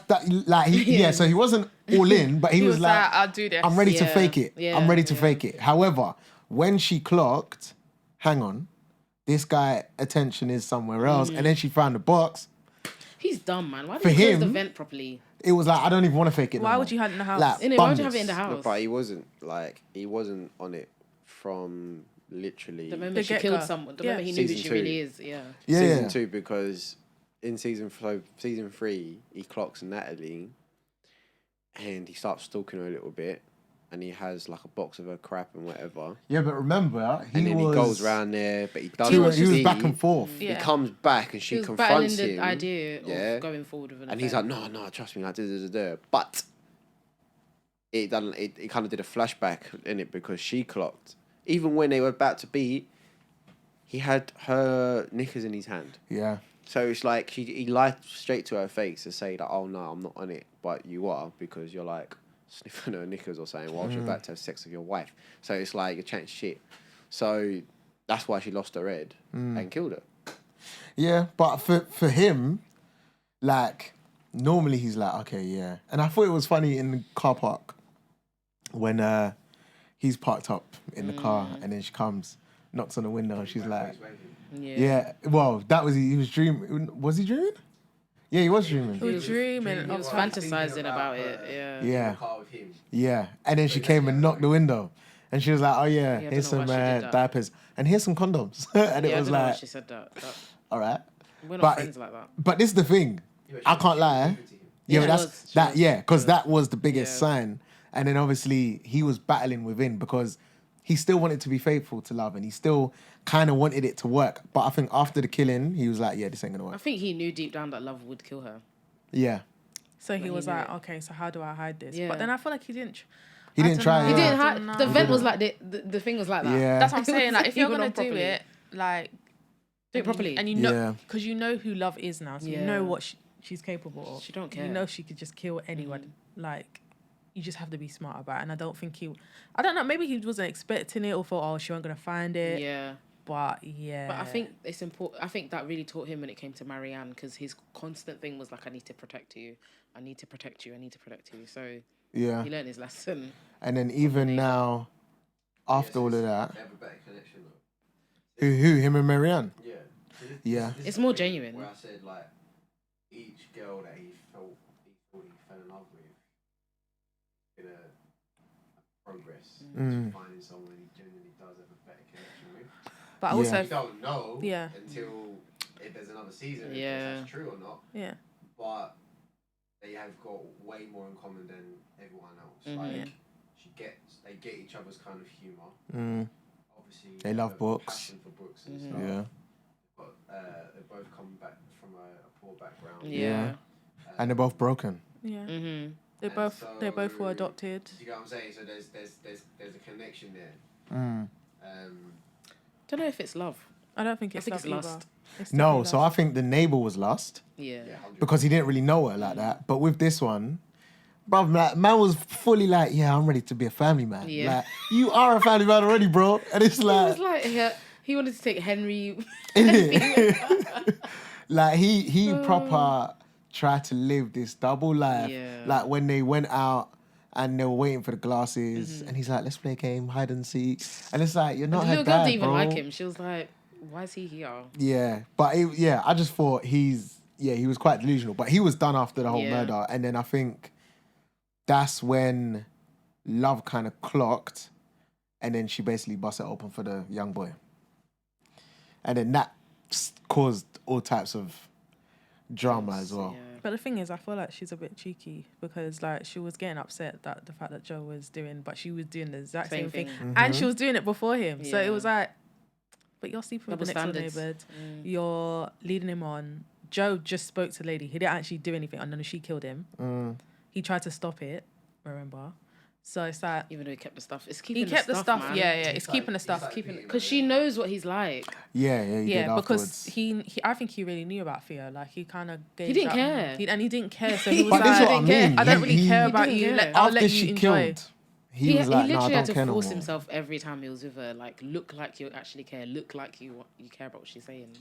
yeah, so he wasn't all in, but he, He was, was like, like, I'll do this. I'm ready to Yeah, fake it. yeah, I'm ready to yeah. fake it. However, when she clocked, hang on, this guy attention is somewhere else, and then she found the box, He's dumb, man. Why For didn't he close him- the vent properly? it was like, I don't even want to fake it. Why no would more. you have it in the house? Like, Innit, why would you have it in bumness. the No, house? but he wasn't on it from literally The moment The she get-go. killed someone, the Yeah. moment he knew who Season she 2. really is. Yeah. Yeah, season yeah. 2, because in season 3 he clocks Natalie and he starts stalking her a little bit, and he has like a box of her crap and whatever. Yeah, but remember, And then he goes round there, but he doesn't. He was back and forth. Yeah. He comes back and He she was confronts battling him. the idea of going forward with an And he's affair. like, no, trust me, like, But it done. It kind of did a flashback in it because she clocked. Even when they were about to be, he had her knickers in his hand. Yeah. So it's like he lied straight to her face to say that, oh no, I'm not on it, but you are because you're like sniffing her knickers or something whilst you're about to have sex with your wife. So it's like you're chatting shit. So that's why she lost her head and killed her. Yeah, but for him, like, normally he's like, okay, yeah. And I thought it was funny in the car park when he's parked up in the car and then she comes, knocks on the window and she's like, yeah. Well, that was, he was dreaming. Was he dreaming? Yeah, he was dreaming. He was dreaming. He was fantasizing about it. Yeah. Yeah. Yeah. And then she came and knocked the window. And she was like, oh yeah, Yeah, I here's don't know some why she did that. diapers. And here's some condoms. And it Yeah, I was don't know why like, she said that. all right. We're not But- friends like that. But this is the thing. I can't lie. Yeah, Yeah, but she that's was. that. She Yeah, because was. that was the biggest Yeah. sign. And then obviously he was battling within because he still wanted to be faithful to love and he still kind of wanted it to work. But I think after the killing, he was like, yeah, this ain't gonna I work. think he knew deep down that love would kill her. Yeah, So he But was he knew like, it. okay, so how do I hide this? Yeah. But then I feel like he didn't. he I didn't don't try. know. He Yeah. didn't I have don't know. the He vent was didn't. like the thing was like that. Yeah. That's what I'm saying. Like, if you're Even gonna on do properly. it, like, Do it properly. and you know, Yeah. because you know who love is now, so you know Yeah. what she's capable of. She don't care. You know she could just kill anyone. Like, you just have to be smart about it. And I don't think I don't know. Maybe he wasn't expecting it or thought, oh, she wasn't gonna find it. Yeah. But yeah. But I think it's important. I think that really taught him when it came to Marianne because his constant thing was like, I need to protect you. I need to protect you. I need to protect you. So Yeah. he learned his lesson. And then even neighbour. now, after all of that, They have a better connection though. who him and Marianne? Yeah. Yeah. It's more genuine. Where I said like each girl that he thought he fell in love with in a progress to finding someone he genuinely does have a better connection with. But Yeah. also, You don't know Yeah. until if there's another season Yeah. if that's true or not. yeah. But they have got way more in common than everyone else. Mhm. Like Yeah. they get each other's kind of humour. Mm, Obviously They love have a books. passion for books and Mhm. stuff. yeah. But they both come back from a poor background. Yeah. And they're both broken. Yeah. Mm-hmm. They And both were so- adopted. You get what I'm saying? So there's a connection there. Mm. Don't know if it's love. I don't think I it's think love it's lust. either. It's No, definitely so I lust. think the neighbor was lost Yeah. Yeah, 100%. because he didn't really know her like that. But with this one, bro, man was fully like, yeah, I'm ready to be a family man. Yeah. Like, you are a family man already, bro. And it's It was like, like he wanted to take Henry. like he proper tried to live this double life. Yeah. Like when they went out and they were waiting for the glasses, and he's like, let's play a game, hide and seek. And it's like, you're The not little her girl dad, didn't even bro. like him. She was like, why is he here? Yeah, but I just thought he was quite delusional. But he was done after the whole Yeah. murder, and then I think that's when love kind of clocked, and then she basically bust it open for the young boy, and then that caused all types of drama as well. Yeah. But the thing is, I feel like she's a bit cheeky because like she was getting upset that the fact that Joe was doing, but she was doing the exact Same same thing, thing. and she was doing it before him. So it Yeah. was like, but you're sleeping with Double the next door standards. neighbour. You're leading him on. Joe just spoke to the lady. He didn't actually do anything. I know she killed him. He tried to stop it. Remember? So it's like Even though he kept the stuff, it's keeping he kept the stuff. man. Yeah, it's keeping the stuff. Keeping because she knows what he's like. Yeah, he did Yeah, because afterwards. he I think he really knew about Theo. Like he kind of gave. He didn't that- care. and he didn't care. So he was But like, this is what I didn't care. mean. I don't really He- care he about didn't you. care. I'll after let she you enjoy. killed, he was like, no, I literally don't had to care no force more. himself every time he was with her. Like, look like you actually care. Look like you care about what she's saying.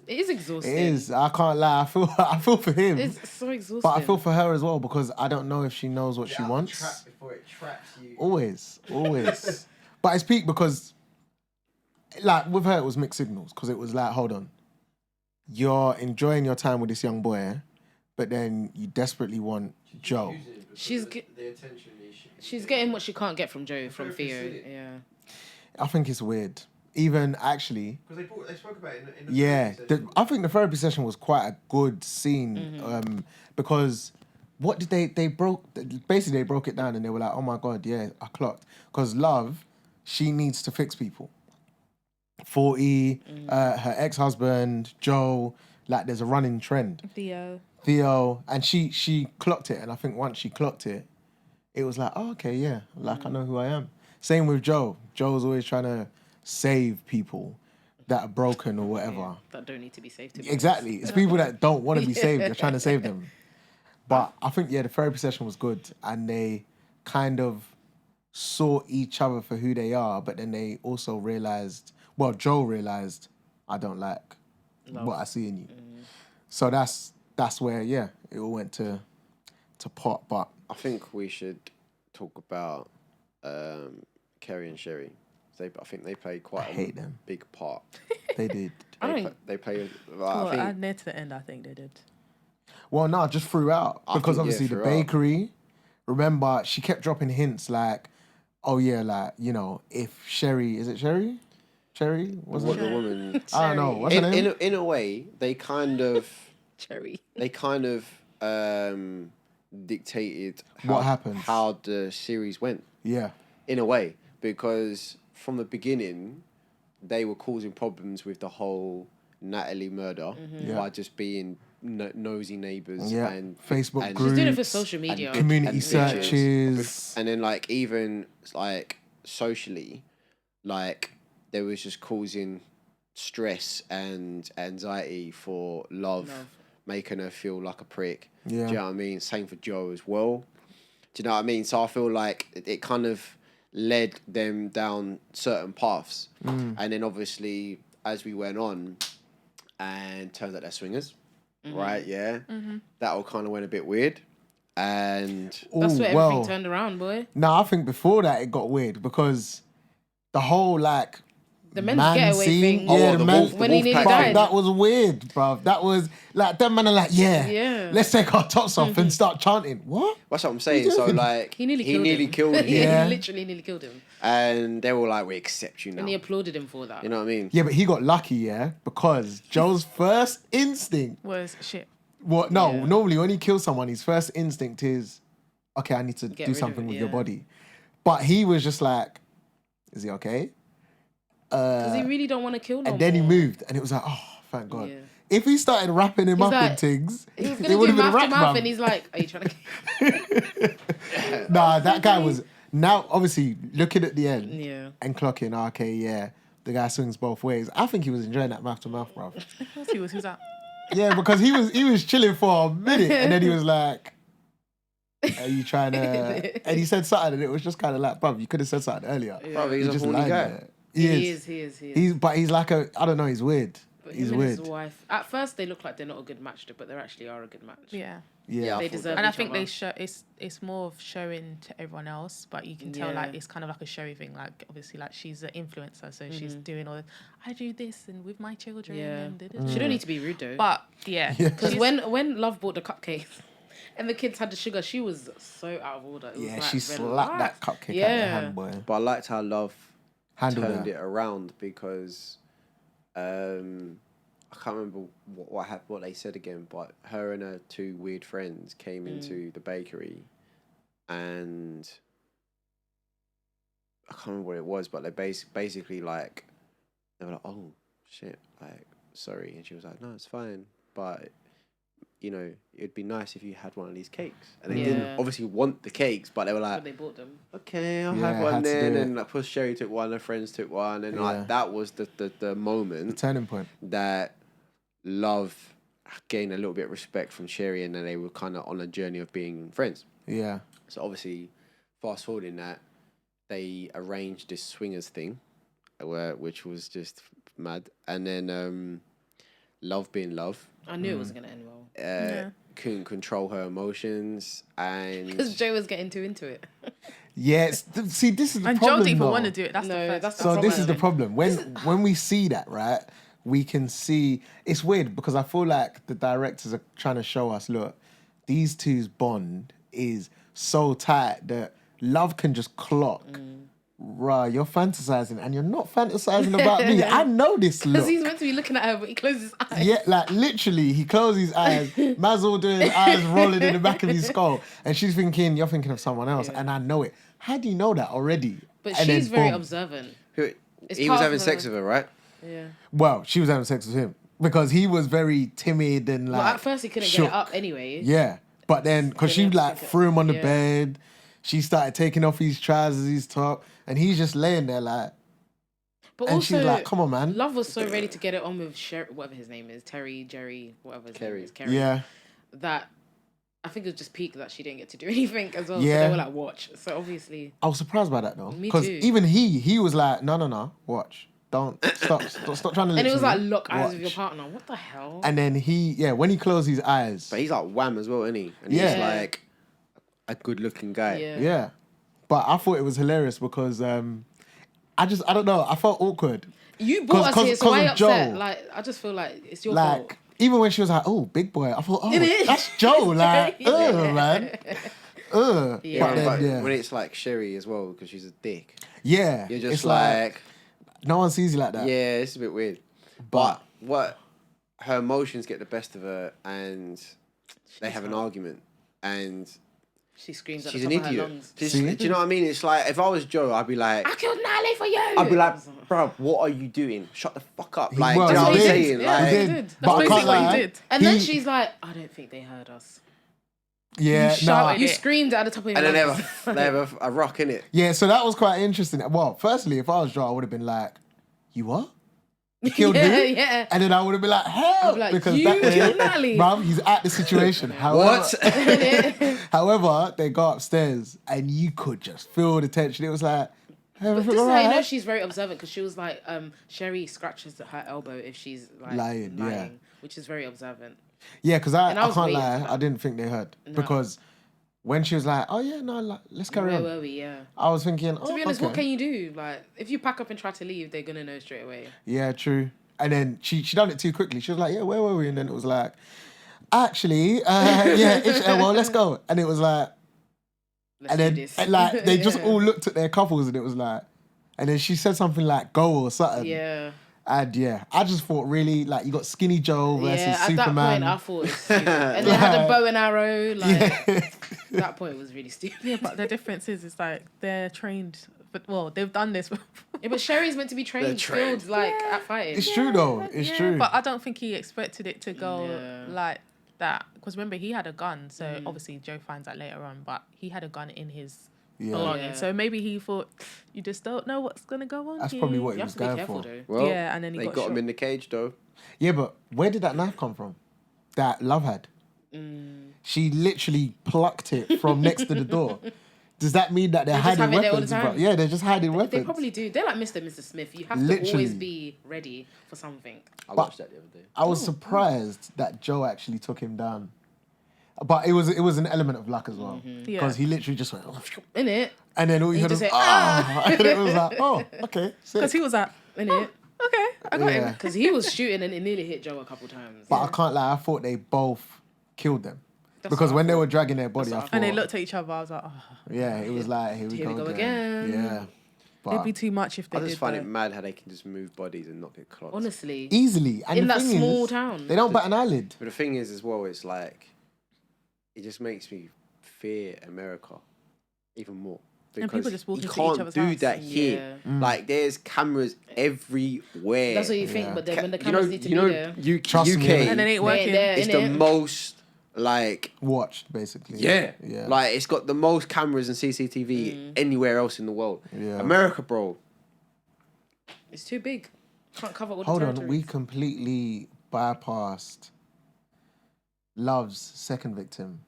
It is exhausting. It is. I can't lie. I feel for him, It's so exhausting. but I feel for her as well because I don't know if she knows what she wants. Trap before it traps you. Always. But it's peak because, like, with her, it was mixed signals because it was like, hold on, you're enjoying your time with this young boy, but then you desperately want Joe. She's the attention she's getting what she can't get from Joe, from very Theo. facility. Yeah. I think it's weird. Even actually, because they spoke about it in the yeah, therapy session. I think the therapy session was quite a good scene because what did they broke? Basically, they broke it down and they were like, oh my God, yeah, I clocked. Because Love, she needs to fix people. 40, her ex-husband, Joe, like there's a running trend. Theo, and she clocked it. And I think once she clocked it, it was like, oh, okay, yeah, like I know who I am. Same with Joe. Joe's always trying to save people that are broken or whatever. That don't need to be saved. Exactly. It's people that don't want to be saved. They're trying to save them. But I think, yeah, the therapy session was good. And they kind of saw each other for who they are. But then they also realised, well, Joe realised, I don't like what I see in you. So that's where, yeah, it all went to pot. But I think we should talk about Kerry and Sherry. I think they played quite a big part. They did. They played. Near to the end, I think they did. Well, no, just throughout. Because obviously the bakery, remember, she kept dropping hints like, oh yeah, like, you know, if Sherry, is it Sherry? Cherry? Was it? The woman. I don't know. What's her name? In a way, they kind of... Cherry. They kind of dictated what happens, how the series went. Yeah. In a way. Because from the beginning, they were causing problems with the whole Natalie murder by just being nosy neighbours and Facebook and groups. She's doing it for social media. Community searches. And then like even like socially, like there was just causing stress and anxiety for Love. Making her feel like a prick. Yeah. Do you know what I mean? Same for Joe as well. Do you know what I mean? So I feel like it kind of led them down certain paths. And then obviously, as we went on, and turns out they're swingers, right? Yeah. That all kind of went a bit weird. And... That's where everything turned around, boy. No, I think before that it got weird because the whole, like... The men's getaway thing. Yeah, the men's... When he nearly died. That was weird, bruv. That was... Like, them men are like, yeah, let's take our tops off and start chanting. What? That's what I'm saying. So, like... He nearly killed him. Yeah, he literally nearly killed him. And they were like, we accept you now. And he applauded him for that. You know what I mean? Yeah, but he got lucky, yeah? Because Joe's first instinct... was shit. Well, no, normally when he kills someone, his first instinct is, okay, I need to do something with your body. But he was just like, is he okay? Because he really don't want to kill no And then he moved, and it was like, oh, thank God. Yeah. If he started wrapping him up in things, it would have been a rap mouth, and he's like, are you trying to... Nah, that guy was... Now, obviously, looking at the end and clocking, okay, yeah, the guy swings both ways. I think he was enjoying that mouth-to-mouth, bro. Who's that? Yeah, because he was chilling for a minute, and then he was like, are you trying to... And he said something, and it was just kind of like, bruv, you could have said something earlier. Yeah. Bro, he's a horny guy. He is. But he's like a... I don't know, he's weird. But he's him weird. And his wife. At first, they look like they're not a good match, but they actually are a good match. Yeah. Yeah, they deserve. And I each think other. they show it's more of showing to everyone else, but you can tell like it's kind of like a showy thing. Like obviously, like she's an influencer, so she's doing all this. I do this and with my children. Yeah, and she don't need to be rude though. But because when Love bought the cupcakes and the kids had the sugar, she was so out of order. It was like, she slapped that cupcake out of her hand, boy. But I liked how Love turned it around because. I can't remember what they said again, but her and her two weird friends came into the bakery, and I can't remember what it was, but they basically like they were like, "Oh shit, like sorry," and she was like, "No, it's fine, but you know, it'd be nice if you had one of these cakes." And they didn't obviously want the cakes, but they were like, but they bought them. Okay, I'll have one then, and like, plus Sherry took one, her friends took one, and like that was the moment, the turning point that Love gained a little bit of respect from Sherry, and then they were kind of on a journey of being friends. Yeah. So obviously, fast forwarding that, they arranged this swingers thing, which was just mad, and then Love being Love. I knew it wasn't gonna end well. Couldn't control her emotions, and because Joe was getting too into it. Yes. See, this is the and problem. Joe didn't even though. want to do it. That's the so this is the problem. When we see that, right, we can see it's weird because I feel like the directors are trying to show us, look, these two's bond is so tight that Love can just clock Bruh, you're fantasizing and you're not fantasizing about me. I know this look. Because he's meant to be looking at her, but he closes his eyes. Yeah, like literally, he closes his eyes, Mazel doing his eyes rolling in the back of his skull, and she's thinking, you're thinking of someone else, and I know it. How do you know that already? But And she's then very boom. observant. It's He was part having of sex her- with her, right? Yeah. Well, she was having sex with him because he was very timid and like. Well, at first he couldn't shook. get it up anyway. Yeah, but then because she Then he had to like take it- threw him on the yeah. bed, she started taking off his trousers, his top, and he's just laying there like. But And also, she's like, "Come on, man." Love was so ready to get it on with whatever his name is, Terry, Jerry, whatever his Kerry. name is, Kerry. Yeah, That I think it was just peak that she didn't get to do anything as well. So Yeah. they were like, watch. So obviously, I was surprised by that though, Me because too. even he was like, "No, watch, don't stop trying to." and it was listen like to me. lock eyes with your Watch." partner. What the hell? And then when he closed his eyes, But he's like wham as well, isn't he? And Yeah. he's like a good-looking guy. yeah. yeah. But I thought it was hilarious because I don't know, I felt awkward. You brought us 'Cause- here, so 'cause why of upset? Joel. Like, I just feel like it's your Like fault. even when she was like, "Oh, big boy," I thought, "Oh, Innit? that's Joe." Like, Yeah. man, But Yeah. then, But yeah, when it's like Sherry as well, because she's a dick, yeah, you're just it's like, no one sees you like that. yeah, it's a bit weird. But what her emotions get the best of her, and they have an argument, and She screams at she's the an top of her idiot. lungs. Just, See? do you know what I mean? It's like if I was Joe, I'd be like, I killed Natalie for you. I'd be like, bro, what are you doing? Shut the fuck up. He Like, was. do you know what I'm He did. saying? Yeah, Like, he did. did. But That's I basically can't what lie. he did. And then He- she's like, I don't think they heard us. Yeah, You nah. shouted You it. screamed at the top of your and then lungs. they have a rock in it. Yeah, so that was quite interesting. Well, firstly, if I was Joe, I would have been like, "You what? You killed yeah, who?" yeah. And then I would have been like, "Help!" I'd be like, because "You that killed Natalie." bruv, he's at the situation. However, What? however, they go upstairs and you could just feel the tension. It was like, But everything this is how you know alright? she's very observant because she was like, Sherry scratches her elbow if she's like Lying, yeah. which is very observant. Yeah, because And I I was can't waiting lie, for that. I didn't think they heard No. because when she was like, "Oh yeah, no, like, let's carry Where on," were we? Yeah. I was thinking, "Oh, To be honest, okay. what can you do? Like, if you pack up and try to leave, they're gonna know straight away. Yeah, true." And then she done it too quickly. She was like, "Yeah, where were we?" And then it was like, "Actually, yeah, well, let's go." And it was like, Let's and do then this. and like they just Yeah. all looked at their couples, and it was like, and then she said something like "go" or something. Yeah. And yeah, I just thought really like you got Skinny Joe versus Yeah. At Superman. that point, I thought it was stupid. And they had a bow and arrow. Like yeah. that point was really stupid. Yeah, but the difference is, it's like they're trained. But well, they've done this before. Yeah, but Sherry's meant to be trained, trained. skilled, like at fighting. It's true though. It's true. But I don't think he expected it to go Yeah. like that. Because remember, he had a gun. So obviously, Joe finds that later on. But he had a gun in his Yeah. belongings. Yeah. So maybe he thought, you just don't know what's going to go on That's here. probably what he You was have to be going careful for. though. Well, Yeah, and then he they got got him shot. in the cage though. Yeah, but where did that knife come from? That Love had. She literally plucked it from next to the door. Does that mean that they're just hiding have it there all weapons? the bro? time. Yeah, they're just hiding weapons. They probably do. They're like Mr. and Mrs. Smith. You have to Literally. always be ready for something. I watched that the other day. I was surprised that Joe actually took him down, but it was an element of luck as well because Yeah. he literally just went, "Oh," Innit? and then all you He heard just was said, ah, and it was like, "Oh, okay." Because he was like, Innit? okay, I got Yeah. him. Because he was shooting and it nearly hit Joe a couple times. But I can't lie, I thought they both killed them That's because what I when they thought. were dragging their body, I what I thought, And they looked at each other. I was like, oh, yeah, it was like, here we go again. Yeah, but it'd be too much if they I just did find that. it mad how they can just move bodies and not get clots. Honestly. easily. And In the that thing small is, town. they don't bat an eyelid. But the thing is, as well, it's like it just makes me fear America even more. And people Because just walk you into each can't other's do house. that here. Yeah. Like there's cameras everywhere. That's what you think, Yeah. but then when the You cameras know, need to you be know, there. Trust UK me. And then it ain't They're working. there, it's the innit? most like Watched basically. yeah, yeah. like it's got the most cameras and CCTV anywhere else in the world. Yeah. America, bro. It's too big. Can't cover all the Hold on, territories. we completely bypassed Love's second victim,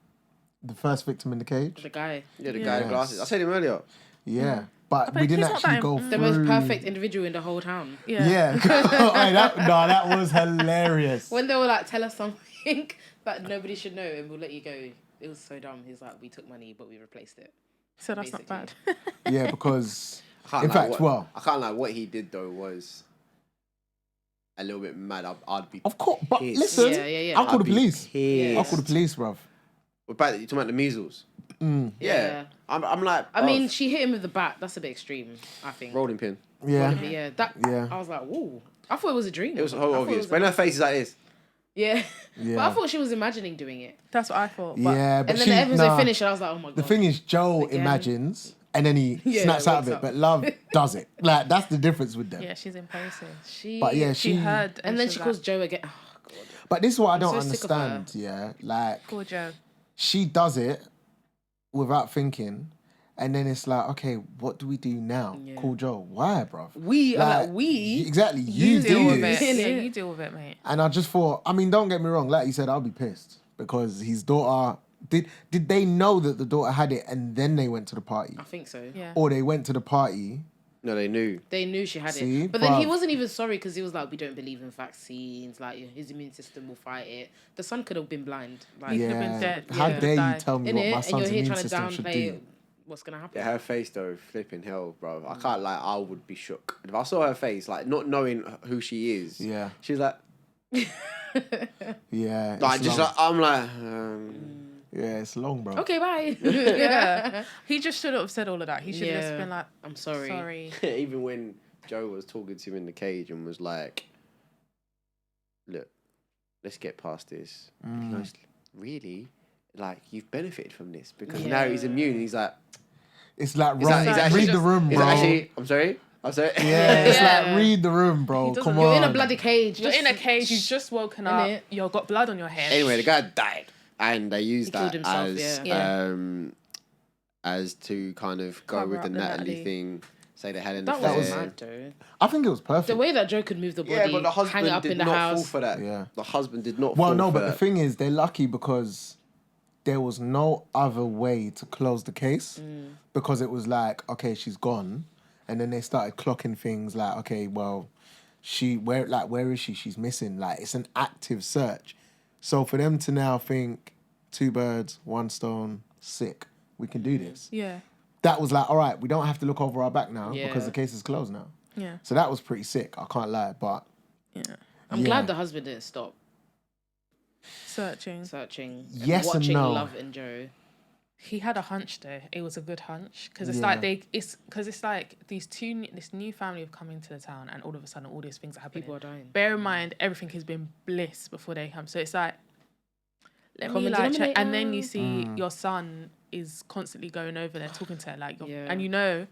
the first victim in the cage. The guy. Yeah, the Yeah. guy in Yes. glasses. I said him earlier. Yeah, but bet we didn't he's not actually that go im- through The most perfect individual in the whole town. Yeah. Yeah, Hey, that was hilarious. When they were like, tell us something that nobody should know and we'll let you go. It was so dumb. He's like, we took money, but we replaced it. So that's not bad. Yeah, because I can't in lie, fact, well, I can't lie. What he did though was a little bit mad. I'd be. of course. But pissed. listen, Yeah, yeah, yeah. I'll call the I'd be police. pissed. I'll call the police, bruv. What about you talking about the measles? Yeah. I'm like. I mean, she hit him with the bat. That's a bit extreme, I think. rolling pin. Yeah. Yeah. That. Yeah. I was like, whoa. I thought it was a dream. It was I so thought it obvious. was When her face is like this. Yeah. Yeah. But I thought she was imagining doing it. That's what I thought. But Yeah, but And then the episode finished, and I was like, oh my god. The thing is, Joe Again. imagines and then he Yeah, snaps out of wakes it, up. but Love does it. Like, that's the difference with them. yeah, she's impulsive. But yeah, She heard, And then she she was calls like, Joe again. Oh god. But this is what I don't so sick of her. understand, yeah? Like, poor Joe. she does it without thinking, and then it's like, okay, what do we do now? Yeah. Call Joe. Why, bruv? We. Exactly, you Deal do with this. it. innit? Yeah, you deal with it, mate. And I just thought, I mean, don't get me wrong, like you said, I'll be pissed because his daughter, did they know that the daughter had it and then they went to the party? I think so. Yeah. Or they went to the party. No, they knew. They knew she had See, it. But then he bruv. wasn't even sorry because he was like, we don't believe in vaccines. Like, his immune system will fight it. The son could have been blind. Like, could have been dead. How Yeah. dare you Died. tell me innit? what my And son's you're here immune trying to system should downplay do? what's going to happen. Yeah, her face though, flipping hell, bro. I can't lie. I would be shook if I saw her face, like not knowing who she is. Yeah. She's like, Yeah. like it's just long. like I'm like. Yeah, it's long, bro. Okay, bye. Yeah. He just shouldn't have said all of that. He should have just Yeah. been like, I'm sorry. sorry. Even when Joe was talking to him in the cage and was like, "Look, let's get past this." He goes, really, like you've benefited from this because now he's immune. And he's like, It's like, Is that- wrong. is that Read actually- the room, "Is bro. it actually?" I'm sorry. Yeah, it's Yeah. like, read the room, bro. He doesn't- Come You're on. in a bloody cage. You're Just- in a cage. You've just woken up. Innit? You've got blood on your head. Anyway, the guy died, and they used He killed that himself, as yeah. as to kind of go Cover with the up the Natalie Natalie. thing. Say they had an That affair. was mad, though. I think it was perfect. The way that Joe could move the body, Yeah, but the hang husband it up did in the not house. fall for that. Yeah. The husband did not Well, fall no, for but that. the thing is, they're lucky because there was no other way to close the case because it was like, okay, she's gone, and then they started clocking things like, okay, well, where is she? She's missing. Like, it's an active search. So for them to now think, 2 birds, 1 stone, sick, we can do this. Yeah. That was like, all right, we don't have to look over our back now Yeah. because the case is closed now. Yeah. So that was pretty sick. I can't lie, but Yeah. I'm Yeah. glad the husband didn't stop Searching. searching. Yes and watching no. Love and Joe. He had a hunch though. It was a good hunch because it's Yeah. like it's like this new family have come into the town and all of a sudden all these things are happening. People are dying. Bear in mind everything has been bliss before they come. So it's like let me Common like check, and then you denominator. see your son is constantly going over there talking to her like Yeah. and you know,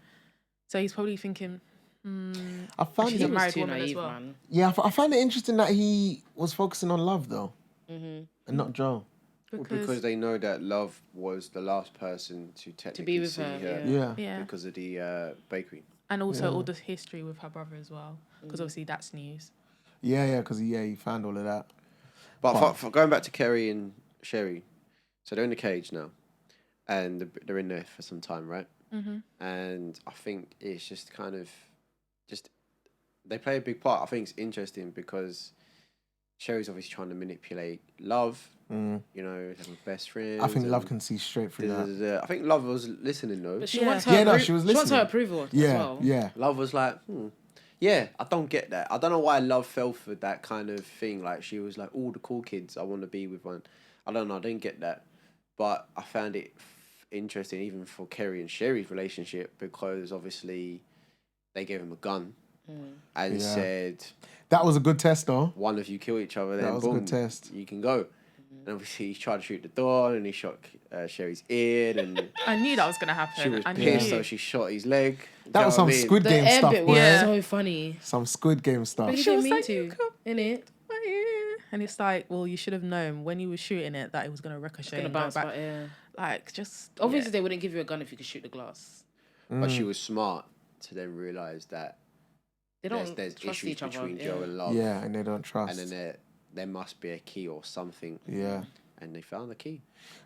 so he's probably thinking, I found She's He a it, was married too woman as naive, well. man. yeah, I found it interesting that he was focusing on Love though, and not Joe. because they know that Love was the last person to technically with see her, her, Yeah. yeah, because of the bakery. and also all the history with her brother as well because obviously that's news. Yeah, because he found all of that. But But- for going back to Kerry and Sherry, so they're in the cage now, and they're in there for some time, right? Mm-hmm. And I think it's just kind of they play a big part. I think it's interesting because Sherry's obviously trying to manipulate Love. You know, they're best friends. I think Love and can see straight through that. I think Love was listening though. But she Yeah. wants her. Yeah, no, she was She wants her listening. approval as Yeah, well. yeah. Love was like, yeah, I don't get that. I don't know why Love fell for that kind of thing. Like she was like, all the cool kids, I want to be with one. I don't know, I didn't get that. But I found it interesting even for Kerry and Sherry's relationship because obviously they gave him a gun and Yeah. said, That was a good test though. one of you kill each other, then That was a boom, good test. you can go. And obviously he tried to shoot the door and he shot Sherry's ear and I knew that was gonna happen. she was I pissed, knew. so she shot his leg. That was some Squid The Game air stuff, bit boy. was Yeah. so funny. Some Squid Game stuff. But he She didn't was mean like, to, "You come- innit? And it's like, well, you should have known when you were shooting it that it was gonna ricochet Gonna and go bounce back. back, yeah. Like just Obviously, they wouldn't give you a gun if you could shoot the glass. But she was smart to then realise that They don't there's trust issues each other. between yeah. Joe and Love. Yeah, and they don't trust. And then there must be a key or something. Yeah. And they found the key.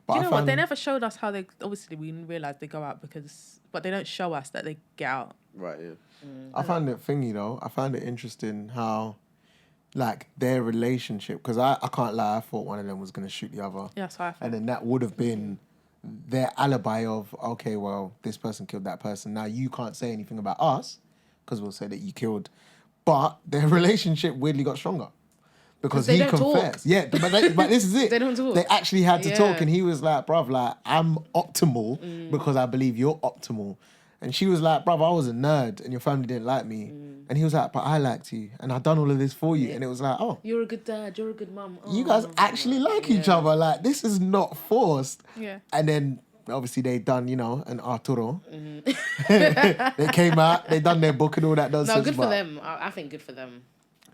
But you I know what? found- They never showed us how they. Obviously, we realized they go out but they don't show us that they get out. Right, yeah. I found it thingy though. I found it interesting how, like, their relationship. Because I can't lie, I thought one of them was gonna shoot the other, Yeah, so I thought. and then that would have been their alibi of, okay, well, this person killed that person. Now you can't say anything about us because we'll say that you killed. But their relationship weirdly got stronger because they he don't talk. confessed. Yeah, but this is it. They don't talk. They actually had to talk, Yeah. and he was like, "Bruv, like I'm optimal because I believe you're optimal." And she was like, "Bruv, I was a nerd, and your family didn't like me." And he was like, "But I liked you, and I've done all of this for you." And it was like, "Oh, You're a good dad. You're a good mum. you guys actually like each other. Like this is not forced." Yeah. And then obviously they done, an Arturo. They came out, they done their book and all that nonsense. No, good for but them. I think good for them.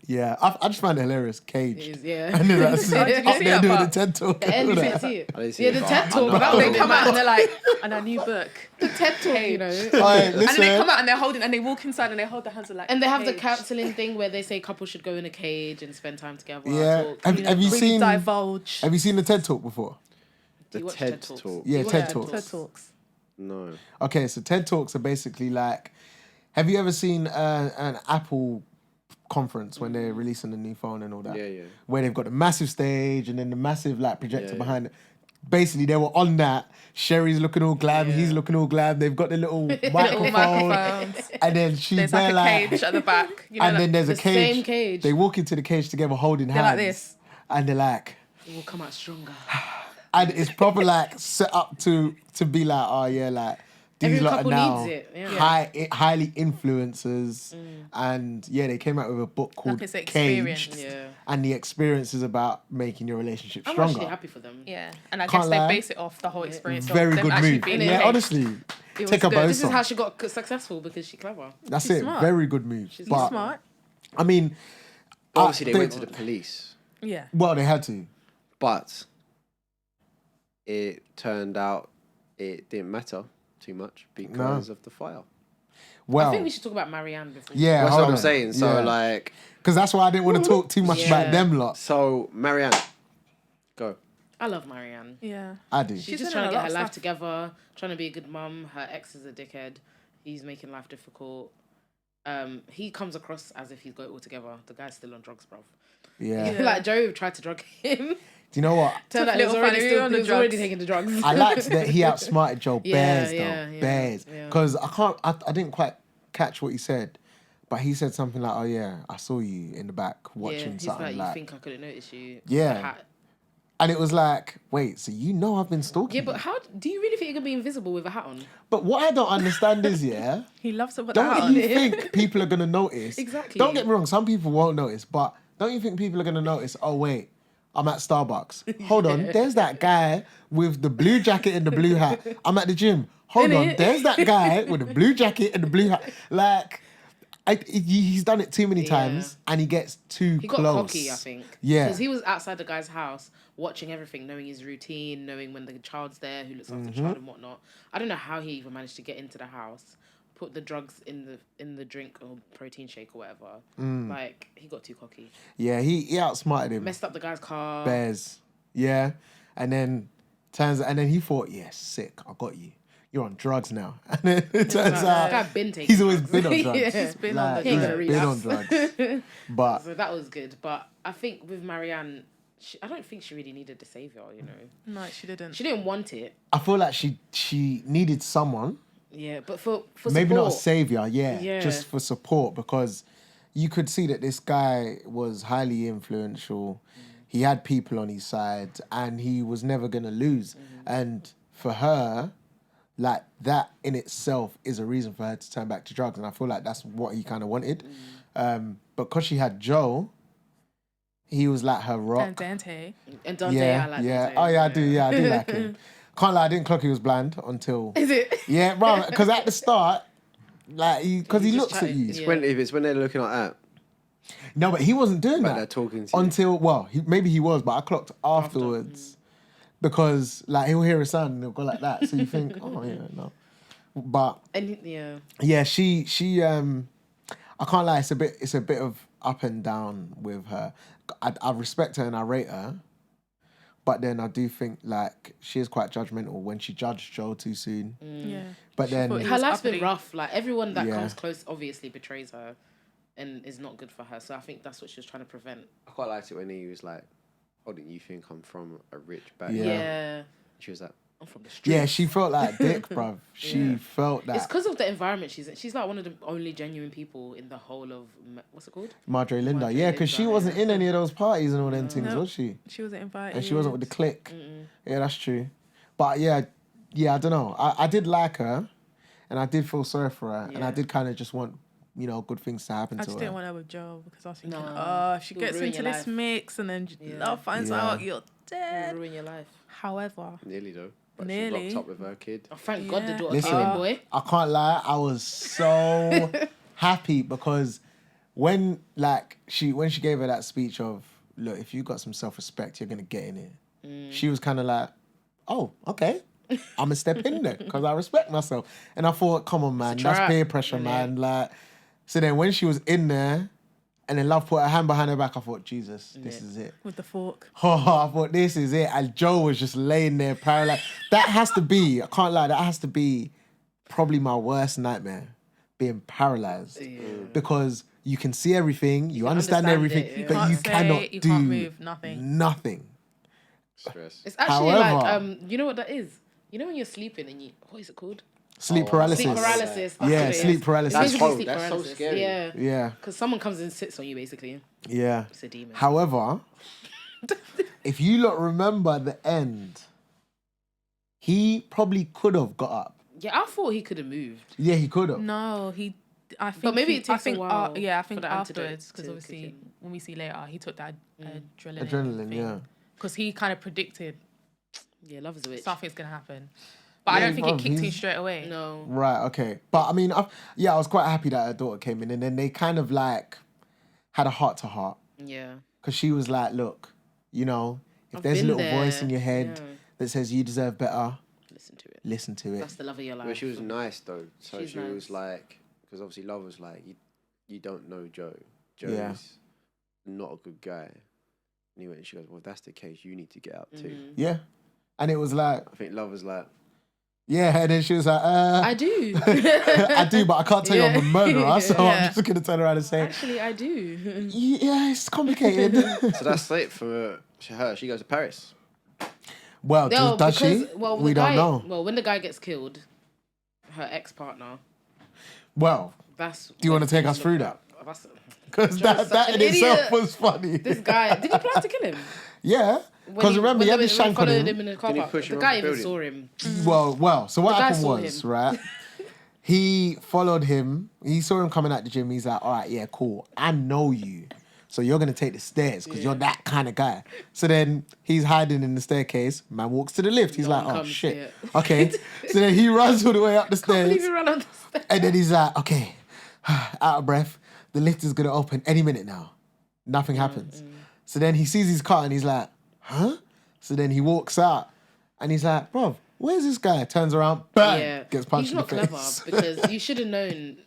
Yeah, I just find it hilarious. Cage. It is, yeah. And then that's Oh, did you up see there that doing the part? TED talk. The end, and all you that. see it. I didn't see Yeah, it, the but TED I talk. know. That They was come out and mad. they're like, and our new book. The TED talk, you know. All right, And then they listen. come out and they're holding, and they walk inside and they hold their hands and like. And they have the cage. counselling thing where they say couples should go in a cage and spend time together. Yeah. Talk. Have you Really seen divulge. Have you seen the TED talk before? Do you The watch TED Talks? Talk. Do you Yeah, watch TED Talks. TED Talks. No. Okay, so TED Talks are basically like, have you ever seen an Apple conference when they're releasing a new phone and all that? Yeah. Where they've got the massive stage and then the massive like projector Yeah. behind it. Basically, they were on that. Sherry's looking all glam. Yeah. He's looking all glam. They've got the little Little microphone, microphones. and then she's There's there like a cage at the back. You know, and then there's a The cage. same cage. They walk into the cage together, holding they're hands. like this. And they're like, It will come out stronger. and it's proper like set up to be like, oh yeah, like these Every lot are couple now needs it, yeah. highly influencers, and yeah, they came out with a book called it's an experience. Caged, Yeah. and the experience is about making your relationship I'm stronger. actually happy for them. Yeah, and I Can't guess they lie. base it off the whole experience. Very of them good actually move. being Yeah, engaged. honestly, It take a was good. both. This is how she got successful because she's clever. That's She's it. smart. Very good move. She's But Smart. I mean, Obviously, they they- went to the police, Yeah. well, they had to. but it turned out it didn't matter too much because of the file. Well, I think we should talk about Marianne before. yeah, That's hold what I'm on. saying. So, Yeah. like, Because that's why I didn't want to talk too much Yeah. about them lot. so Marianne, go. I love Marianne. Yeah. I do. She's She's just doing trying a to lot get of her life stuff. together, trying to be a good mum. Her ex is a dickhead. He's making life difficult. He comes across as if he's got it all together. The guy's still on drugs, bruv. Yeah. Yeah. Like Joe tried to drug him. Do you know what? Turned out Took he was little already, Fanny still, on he the was already drugs. taking the drugs. I liked that he outsmarted Joe Yeah, Bears though. yeah, Bears. yeah. Because I didn't quite catch what he said. But he said something like, oh yeah, I saw you in the back watching he's something like, like. you think I couldn't notice you? Yeah. The hat. And it was like, wait, so you know I've been stalking Yeah, you. but how do you really think you're gonna be invisible with a hat on? But what I don't understand is, yeah, He loves to put that don't on. you think people are going to notice? Exactly. Don't get me wrong, some people won't notice, but don't you think people are going to notice, oh wait, I'm at Starbucks. Hold on, there's that guy with the blue jacket and the blue hat. I'm at the gym. Hold on, Innit? there's that guy with the blue jacket and the blue hat. Like, he's done it too many times and he gets too He got close. cocky, I think. Yeah. Because he was outside the guy's house, watching everything, knowing his routine, knowing when the child's there, who looks after the child and whatnot. I don't know how he even managed to get into the house, put the drugs in the drink or protein shake or whatever. Like, he got too cocky. Yeah, he outsmarted him. Messed up the guy's car. Bears. Yeah. And then he thought, yes, sick, I got you. You're on drugs now. And then it turns Like, out that guy been taking he's always drugs. been on drugs. Yeah. He's been on the He ain't gonna Been on relapse. drugs. But So that was good. But I think with Marianne, I don't think she really needed a savior, you know. No, she didn't. She didn't want it. I feel like she needed someone, Yeah, but for maybe not a support. savior, Yeah. just for support, because you could see that this guy was highly influential. He had people on his side, and he was never gonna lose. And for her, like that in itself is a reason for her to turn back to drugs, and I feel like that's what he kind of wanted. But because she had Joe, he was like her rock. And Dante. And Dante, yeah, I like yeah. Dante. Oh yeah, I do like him. Can't lie, I didn't clock he was blind until. Is it? Yeah, bro. Because at the start, like, because he He's looks just at chatting. you. Yeah. If it's when they're looking like that, No, but he wasn't doing but that they're talking to you. until maybe he was, but I clocked afterwards because like he'll hear a sound and he'll go like that. So you think, oh yeah, no. But And yeah. yeah, she I can't lie, it's a bit of up and down with her. I respect her and I rate her. But then I do think like she is quite judgmental when she judged Joe too soon. Yeah. But She then thought he Her was life's been uppity. rough. Like everyone that Yeah. comes close obviously betrays her and is not good for her. So I think that's what she was trying to prevent. I quite liked it when he was like, "Oh, didn't you think I'm from a rich back?" Yeah. Yeah. She was like, I'm from the street. Yeah, she felt like dick, bruv. She felt that. It's because of the environment she's in. She's like one of the only genuine people in the whole of what's it called? Madre Linda. Madre Yeah, because she Linda, wasn't yeah. in any of those parties and all them things, No. was she? She wasn't invited. And she wasn't with the clique. Yeah, that's true. But yeah, I don't know. I did like her, and I did feel sorry for her, and I Yeah. did kind of just want, good things to happen I to just her. didn't want her with Joe because I was thinking, No. if she It'll gets ruin into your this life. mix and then Yeah. love finds Yeah. out, you're It'll dead. ruin your life. However, Nearly though. But Nearly. she locked up with her kid. Oh, thank God the Yeah. daughter Listen, came in, boy. I can't lie. I was so happy because when she gave her that speech of, look, if you got some self-respect, you're gonna get in it. She was kind of like, oh, okay. I'm gonna step in there because I respect myself. And I thought, come on, man, It's a that's trap, peer pressure, innit? man. Like, so then when she was in there, and then Love put her hand behind her back, I thought, Jesus, this is it. with the fork. Oh, I thought this is it. And Joe was just laying there paralyzed. That has to be, I can't lie, that has to be probably my worst nightmare, being paralyzed. Because you can see everything, you understand understand everything, it, yeah. but Can't you say, cannot you do can't move, nothing. nothing. Stress. It's actually However- like you know what that is? You know when you're sleeping and what is it called? Sleep paralysis. Sleep paralysis. that's Yeah, what it sleep is. paralysis. It's That's basically horrible. sleep That's so paralysis. scary. Yeah. Yeah, Because someone comes and sits on you basically. yeah. It's a demon. However, if you lot remember the end, he probably could have got up. Yeah, I thought he could have moved. Yeah, he could have. No, I think maybe he- it takes I think, a while yeah, I for think the antidote afterwards, because to obviously kick in. when we see later, he took that adrenaline. Adrenaline, yeah. Because he kind of predicted Yeah, love is a witch. something's gonna happen, but I Yeah, don't think it bruv, kicked in he's- straight away. No. Right, okay. But I mean, I was quite happy that her daughter came in, and then they kind of like had a heart to heart. Yeah. Because she was like, look, if I've there's a been little voice there. in your head Yeah. that says you deserve better, Listen to it. listen to it. That's the love of your life. But she was nice though. So She's she was nice. like, because obviously Love was like, you don't know Joe. Joe Yeah. is not a good guy. Anyway, and she goes, well, if that's the case, you need to get up too. Mhm. Yeah. And it was like, I think Love was like, yeah, and then she was like, I do. I do, but I can't tell you I'm a murderer, so I'm Yeah. just going to turn around and say, Actually, I do. yeah, it's complicated. so that's it for her. She goes to Paris. Well, No, does she? because, well, We the don't guy, know. Well, when the guy gets killed, her ex-partner, Well, that's... do you want to take us through that? That's, Because Joe's that such in an itself idiot. was funny. this guy... Did he plan to kill him? Yeah. When Because remember, he had when this they shank on followed him. him in the car Didn't he park. push The him guy off the even building? saw him. Well. So what The guy happened saw was, him. right? He followed him. He saw him coming out the gym. He's like, all right, yeah, cool. I know you. So you're going to take the stairs because you're that kind of guy. So then he's hiding in the staircase. Man walks to the lift. He's No like, one oh, comes, shit. yeah. Okay. So then he runs all the way up the I believe stairs. he ran up the stairs. And then he's like, okay, out of breath. The lift is going to open any minute now. Nothing happens. So then he sees his car and he's like, huh? So then he walks out and he's like, bruv, where's this guy? Turns around, bang, Yeah. gets punched He's in not the clever face. because you should have known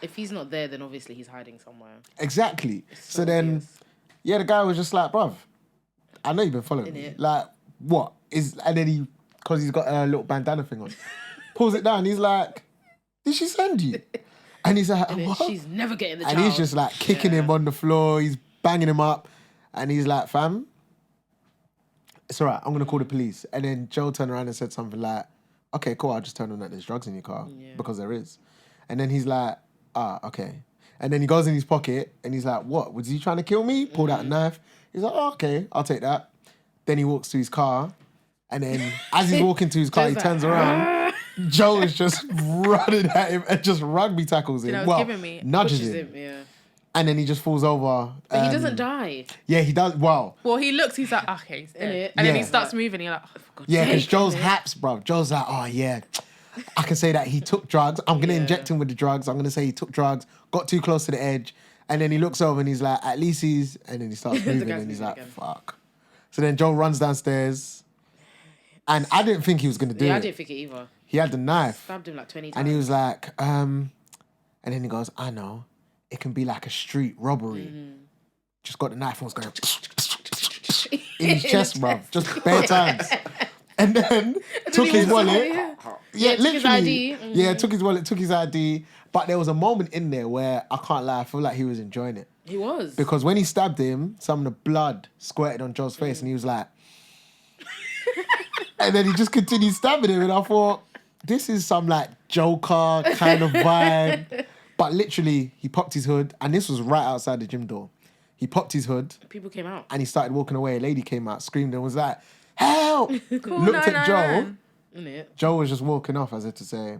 if he's not there, then obviously he's hiding somewhere. Exactly. So So then, obvious. yeah, the guy was just like, bruv, I know you've been following me. Innit? Like, what? And then because he's got a little bandana thing on, pulls it down. He's like, did she send you? And he's like, And then what? she's never getting the And child. he's just like kicking him on the floor. He's banging him up. And he's like, fam, it's all right. I'm going to call the police. And then Joe turned around and said something like, okay, cool. I'll just tell them that there's drugs in your car because there is. And then he's like, okay. And then he goes in his pocket and he's like, what? Was he trying to kill me? Pulled out a knife. He's like, oh, okay, I'll take that. Then he walks to his car. And then as he's walking to his car, he Joe's turns like, around. Joe is just running at him and just rugby tackles him. You know, Well, giving me- nudges pushes him. him, yeah. And then he just falls over. But he doesn't die. Yeah, he does. Well, Well, he looks, he's like, okay, he's dead. Innit? And then he Yeah. starts moving, you're like, oh, for God's yeah, because sake. Joe's haps, bro. Joe's like, oh, yeah, I can say that he took drugs. I'm going to inject him with the drugs. I'm going to say he took drugs, got too close to the edge. And then he looks over and he's like, at least he's... And then he starts The moving guy's and he's moving like, again. fuck. So then Joe runs downstairs. And I didn't think he was going to do Yeah, I it. didn't think it either. He had the knife. Stabbed him like 20 times. And he was like, and then he goes, I know. It can be like a street robbery. Just got the knife and was going in his chest, bruv. Just bare times. And then took his wallet. Yeah. Yeah, took his literally. ID. Yeah, took his wallet, took his ID. But there was a moment in there where I can't lie, I feel like he was enjoying it. He was. Because when he stabbed him, some of the blood squirted on Joe's face and he was like... And then he just continued stabbing him. And I thought, this is some like Joker kind of vibe. But literally, he popped his hood. And this was right outside the gym door. He popped his hood. People came out. And he started walking away. A lady came out, screamed and was like, help! Cool, Looked at Joe. Innit? Joe was just walking off as if to say,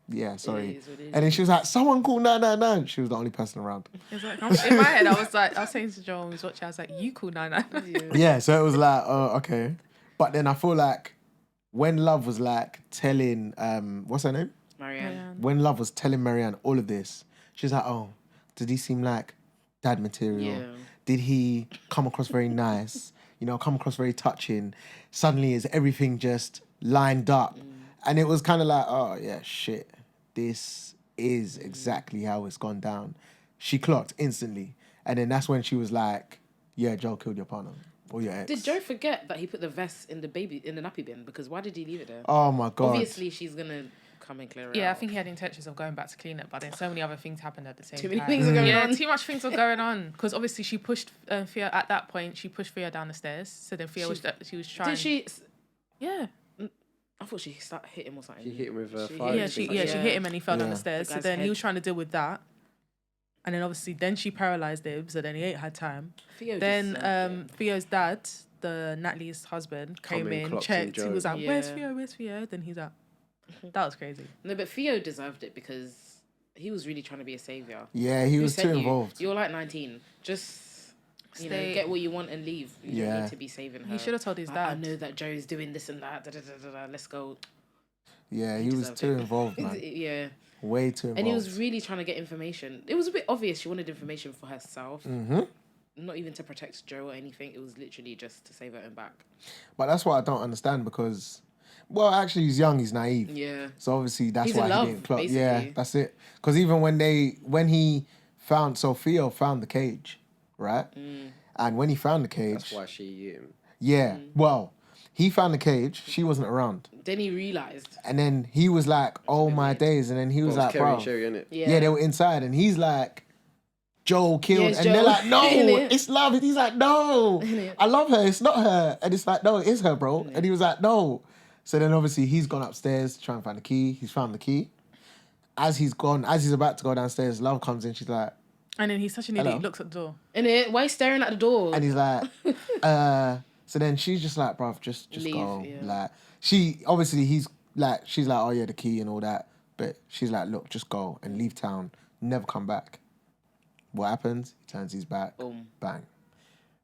yeah, sorry. It is what it is. And then she was like, someone call 999. She was the only person around. It's like, in my head, I was saying to Joel when we was watching, I was like, you call 99. Yeah, so it was like, oh, okay. But then I feel like when Love was like telling, what's her name? Marianne. When Love was telling Marianne all of this, she was like, oh, did he seem like dad material? Yeah. Did he come across very nice? Come across very touching? Suddenly is everything just lined up? And it was kind of like, oh, yeah, shit. This is exactly how it's gone down. She clocked instantly. And then that's when she was like, yeah, Joe killed your partner or your ex. Did Joe forget that he put the vest in the nappy bin? Because why did he leave it there? Oh, my God. Obviously, she's going to come and clear it Yeah, out. I think he had intentions of going back to clean it, but then so many other things happened at the same time. Too many things are going on. Too much things were going on. Because obviously she pushed Theo, at that point, she pushed Theo down the stairs. So then Theo she was trying... Did she... Yeah. I thought she hit him or something. She hit him with She fire. hit- She hit him and he fell down Yeah. the stairs. The So guy's then he head. was trying to deal with that. And then obviously then she paralysed him, so then he ain't had time. Theo Then just, Theo's dad, the Natalie's husband, came Come in, in, clocked checked. in He was Joe. like, "Where's Yeah. Theo? Where's Theo?" Then he's like, "That was crazy." No, but Theo deserved it because he was really trying to be a saviour. Yeah, he Who was said too you? involved. You're like 19. Just... Stay- get what you want and leave. You don't Yeah. need to be saving her. He should have told his I dad. know that Joe's doing this and that. Let's go. Yeah, he was deserved too it. involved, man. Yeah. Way too involved. And he was really trying to get information. It was a bit obvious she wanted information for herself. Mm-hmm. Not even to protect Joe or anything. It was literally just to save her own back. But that's what I don't understand because, well, actually, he's young, he's naive. Yeah. So obviously that's He's in why love, he didn't clock. Yeah, basically. that's it. Because even when he found, so Theo found the cage, right? And when he found the cage, That's why she hit him. yeah, well, he found the cage. She wasn't around, Then he realised. and then he was like, "Oh my weird. days!" And then he was Well, like, Kerry "Bro, and Sherry, innit? yeah, they were inside," and he's like, "Joel killed," it's and they're Joel. like, "No, Innit? it's Love." And he's like, "No, Innit? I love her. It's not her." And it's like, "No, it is her, bro." And he was like, "No." So then obviously he's gone upstairs to try and find the key. He's found the key. As he's about to go downstairs, Love comes in. She's like, And then he's such an idiot. Hello? He looks at the door. Innit? Why are you staring at the door? and he's like, so then she's just like, bruv, just Leave, go. yeah. Like, she's like, oh yeah, the key and all that. But she's like, look, just go and leave town. Never come back. What happens? He turns his back. Boom. Bang.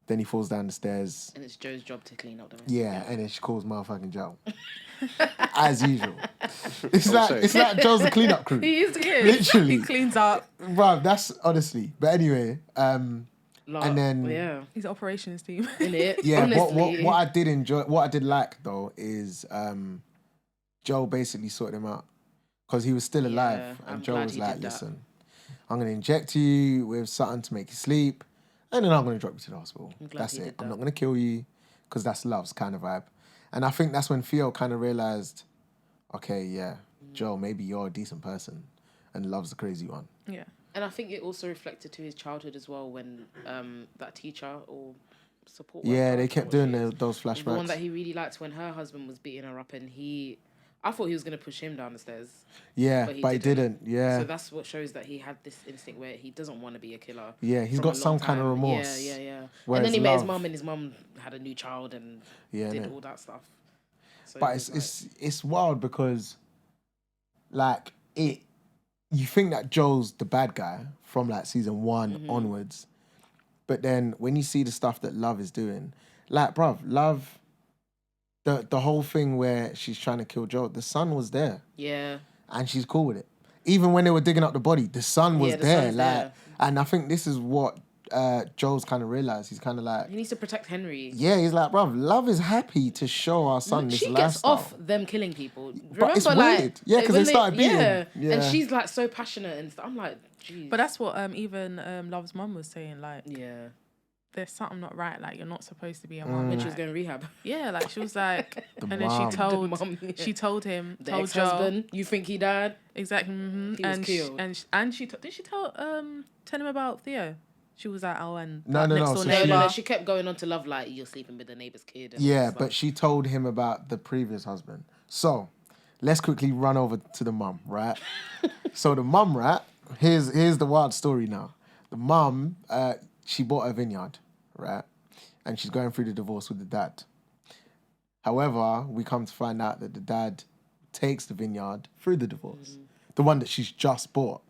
Then he falls down the stairs. And it's Joe's job to clean up the mess. Yeah, and then she calls motherfucking Joe. As usual. It's sorry. like Joe's the cleanup crew. He is good. Literally. He cleans up. Bruv, that's honestly. But anyway, and then Yeah. He's operations team. Innit? yeah, Honestly. what I did enjoy, what I did like though is Joe basically sorted him out because he was still alive, Yeah, and I'm Joe glad was he like, did that. "Listen, I'm gonna inject you with something to make you sleep, and then I'm gonna drop you to the hospital. I'm glad That's he it. did I'm that. not gonna kill you because that's Love's kind of vibe." And I think that's when Theo kind of realized, okay, yeah, Joe, maybe you're a decent person, and Love's the crazy one. Yeah. And I think it also reflected to his childhood as well when that teacher or support Yeah, worker, they I kept forgot what doing she is, those the one flashbacks. that he really liked when her husband was beating her up and I thought he was going to push him down the stairs. Yeah, but he but he didn't. didn't. Yeah, So that's what shows that he had this instinct where he doesn't want to be a killer. yeah, he's from got a some long kind of time. remorse. Yeah. And Whereas then he met his Love- mum and his mum had a new child and Yeah, did innit? all that stuff. So But it was it's wild because, like, you think that Joel's the bad guy from like season 1 Mm-hmm. onwards, but then when you see the stuff that Love is doing, like, bruv, Love, the whole thing where she's trying to kill Joel, the son was there yeah. and she's cool with it. Even when they were digging up the body, the son was Yeah, the there, son's like, there. and I think this is what Joel's kind of realized. He's kind of like, He needs to protect Henry. yeah, he's like, bruv, Love is happy to show our son this She lifestyle. gets off them killing people. But it's Remember, like, weird. Yeah, 'cause when they started beating. Yeah. Yeah. And she's like so passionate and stuff. I'm like, jeez. But that's what even Love's mum was saying. Like, yeah. there's something not right. Like, you're not supposed to be a mum. When Mm. she was going rehab. Yeah, like she was like, and then mom. she told, The mum, yeah. she told him, The told Joel ex-husband, you think he died? exactly, He was and killed. did she tell him about Theo? She was at our end. No. Next door So No, neighbour. she kept going on to love like you're sleeping with the neighbour's kid. And Yeah, stuff. but she told him about the previous husband. So let's quickly run over to the mum, right? So the mum, right? Here's the wild story now. The mum, she bought a vineyard, right? And she's going through the divorce with the dad. However, we come to find out that the dad takes the vineyard through the divorce. The one that she's just bought.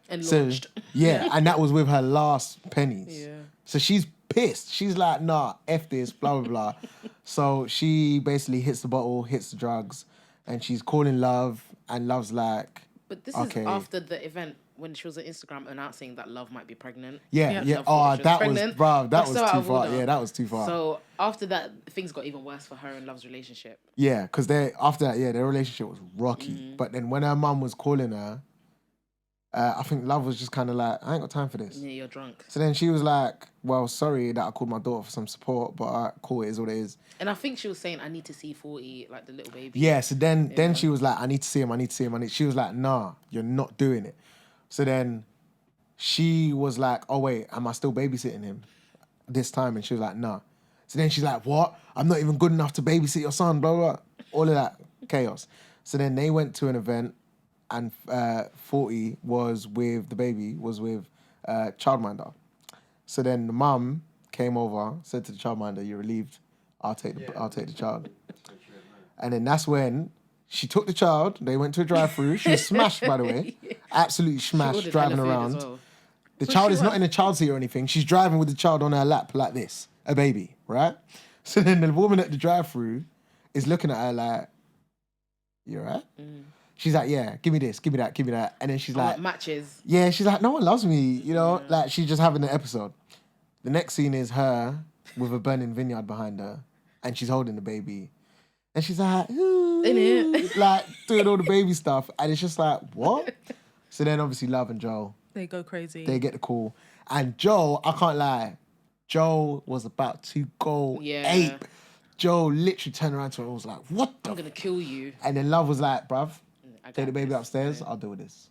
and So, launched. yeah, and that was with her last pennies. Yeah. So she's pissed. She's like, nah, F this, blah, blah, blah. So she basically hits the bottle, hits the drugs, and she's calling Love, and Love's like, But this okay. is after the event when she was on Instagram announcing that Love might be pregnant. yeah. Love thought Oh, she was that pregnant. was, bro, that That's was so out too of far. order. Yeah, that was too far. So after that, things got even worse for her and Love's relationship. Yeah, because after that, yeah, their relationship was rocky. But then when her mum was calling her, I think Love was just kind of like, I ain't got time for this. Yeah, you're drunk. So then she was like, well, sorry that I called my daughter for some support, but cool, it is what it is. And I think she was saying, I need to see 40, like the little baby. Yeah, so then she was like, I need to see him. She was like, nah, you're not doing it. So then she was like, oh, wait, am I still babysitting him this time? And she was like, nah. So then she's like, what? I'm not even good enough to babysit your son, blah, blah, blah. All of that chaos. So then they went to an event and 40 was with, the baby was with childminder. So then the mum came over, said to the childminder, you're relieved, I'll take the child. And then that's when she took the child, they went to a drive-through, she was smashed, by the way, absolutely smashed, ordered driving hella food around. as well. The child is not in a child seat or anything. She's driving with the child on her lap like this, a baby, right? So then the woman at the drive-through is looking at her like, you all right? She's like, yeah, give me this, give me that. And then she's I like, want matches. yeah, she's like, no one loves me, you know? Like, she's just having an episode. The next scene is her with a burning vineyard behind her, and she's holding the baby. And she's like, ooh, Innit? like, doing all the baby stuff. And it's just like, what? So then, obviously, Love and Joe, They go crazy. they get the call. And Joe, I can't lie, Joe was about to go Yeah. ape. Joe literally turned around to her and was like, what the I'm going to kill you. And then Love was like, bruv, I take the got baby this. upstairs, I'll deal with this.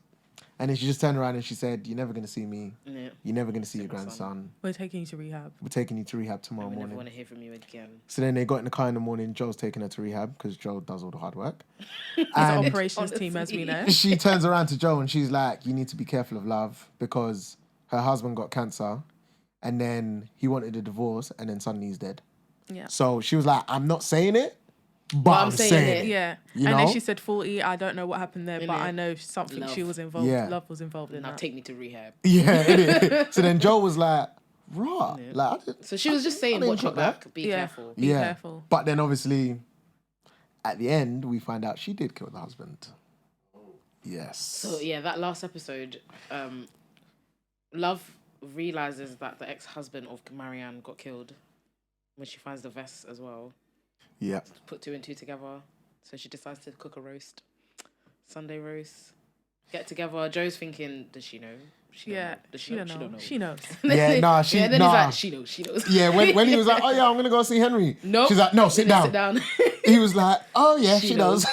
And then she just turned around and she said, you're never going to see me. Yeah. You're never going to see your my son. grandson. We're taking you to rehab. We're taking you to rehab tomorrow I never morning. want to hear from you again. So then they got in the car in the morning. Joe's taking her to rehab because Joe does all the hard work. It's And an operations team, as we know. she turns around to Joe and she's like, you need to be careful of Love because her husband got cancer and then he wanted a divorce and then suddenly he's dead. Yeah. So she was like, I'm not saying it, but I'm saying it. Yeah. You And know? then she said 40. I don't know what happened there, but Innit? I know something Love. she was involved. Yeah. Love was involved in Now that. take me to rehab. Yeah, innit? So then Joe was like, raw. Like, I didn't- So she was just saying, didn't watch your put that. back, be Yeah. careful. Be careful. But then obviously, at the end, we find out she did kill the husband. Yes. So yeah, that last episode, Love realizes that the ex-husband of Marianne got killed when she finds the vest as well. Yeah. Put two and two together. So she decides to cook a roast. Sunday roast. Get together. Joe's thinking, does she know? She don't Yeah. know. Does She don't know. She knows. Yeah, nah, she- Yeah, and then nah. he's like, she knows, she knows. Yeah, when he was like, oh yeah, I'm gonna go see Henry. Nope. She's like, no, sit down. Sit down. He was like, oh yeah, She she knows.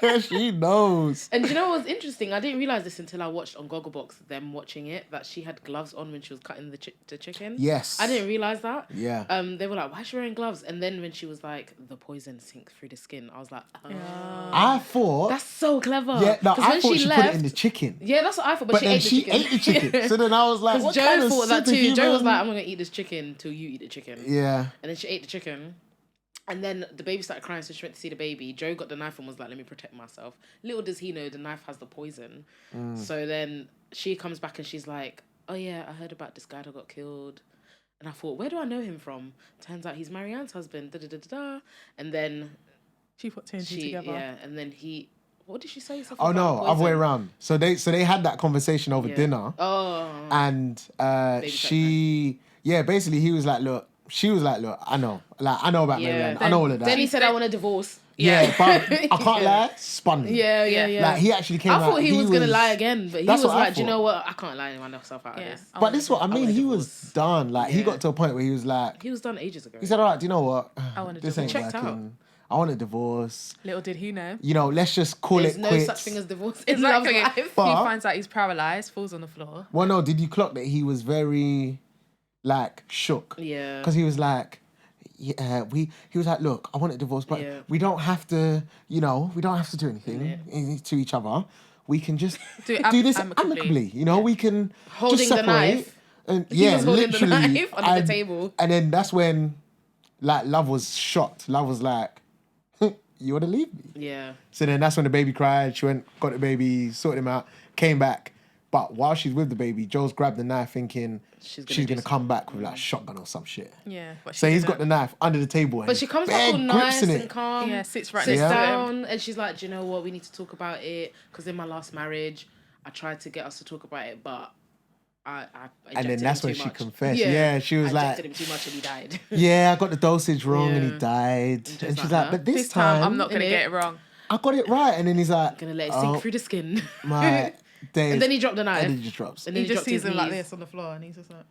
knows. She knows. And you know what was interesting? I didn't realize this until I watched on Gogglebox them watching it, that she had gloves on when she was cutting the chicken. Yes. I didn't realize that. Yeah. They were like, why is she wearing gloves? And then when she was like, the poison sinks through the skin, I was like, oh. I thought. That's so clever. Yeah, no, 'Cause I when thought she left, put it in the chicken. Yeah, that's what I thought. But, But she then ate she the chicken. ate the chicken. So then I was like, Because what Joe kind of thought that too. Joe was superhuman- like, I'm gonna eat this chicken till you eat the chicken. Yeah. And then she ate the chicken. And then the baby started crying, so she went to see the baby. Joe got the knife and was like, let me protect myself. Little does he know the knife has the poison. So then she comes back and she's like, oh yeah, I heard about this guy that got killed. And I thought, where do I know him from? Turns out he's Marianne's husband. Da da da da da. And then She put two and two she, together. yeah, and then he, what did she say? Something Oh about no, other way poison? around. So they had that conversation over Yeah. dinner. Oh. And she, yeah, basically he was like, look, she was like, look, I know about Yeah. Marianne. I know all of that. Then he said, I want a divorce. yeah, but I can't lie, spun me. Yeah. Like he actually came out. I thought he was gonna lie again, but he That's was what I like, do you thought. know what? I can't lie myself out of Yeah. this. But this is what I mean. want a He was divorce. done. Like he Yeah. got to a point where he was like, He was done ages ago. he said, all right, do you know what? I want a This ain't divorce. Checked working. I want a divorce. Little did he know. You know, let's just call There's it no quits. such thing as divorce in love Exactly. life. But- He finds out he's paralyzed, falls on the floor. Well, no, did you clock that he was very like shook. Yeah. Because he was like, yeah, he was like, look, I want a divorce, but we don't have to, we don't have to do anything to each other. We can just do this amicably. We can holding just separate. the knife. And He was holding literally, the knife under the table. And then that's when, like, Love was shocked. Love was like, you want to leave me? Yeah. So then that's when the baby cried. She went, got the baby, sorted him out, came back. But while she's with the baby, Joe's grabbed the knife thinking she's gonna come back with like a shotgun or some shit. Yeah. But So he's got the knife under the table. But she comes back all nice and calm. Yeah, sits down, and she's like, do you know what? We need to talk about it. Because in my last marriage, I tried to get us to talk about it, but I and then that's when she confessed. Yeah, Yeah, she was I like, injected him too much and he died. yeah, I got the dosage wrong and he died. And she's like, but this time I'm not gonna get it wrong. I got it right. And then he's like, I'm gonna let it sink through the skin. My days. And then he dropped the knife. And then he just drops. And then he just sees him like knees. this on the floor, and he's just like.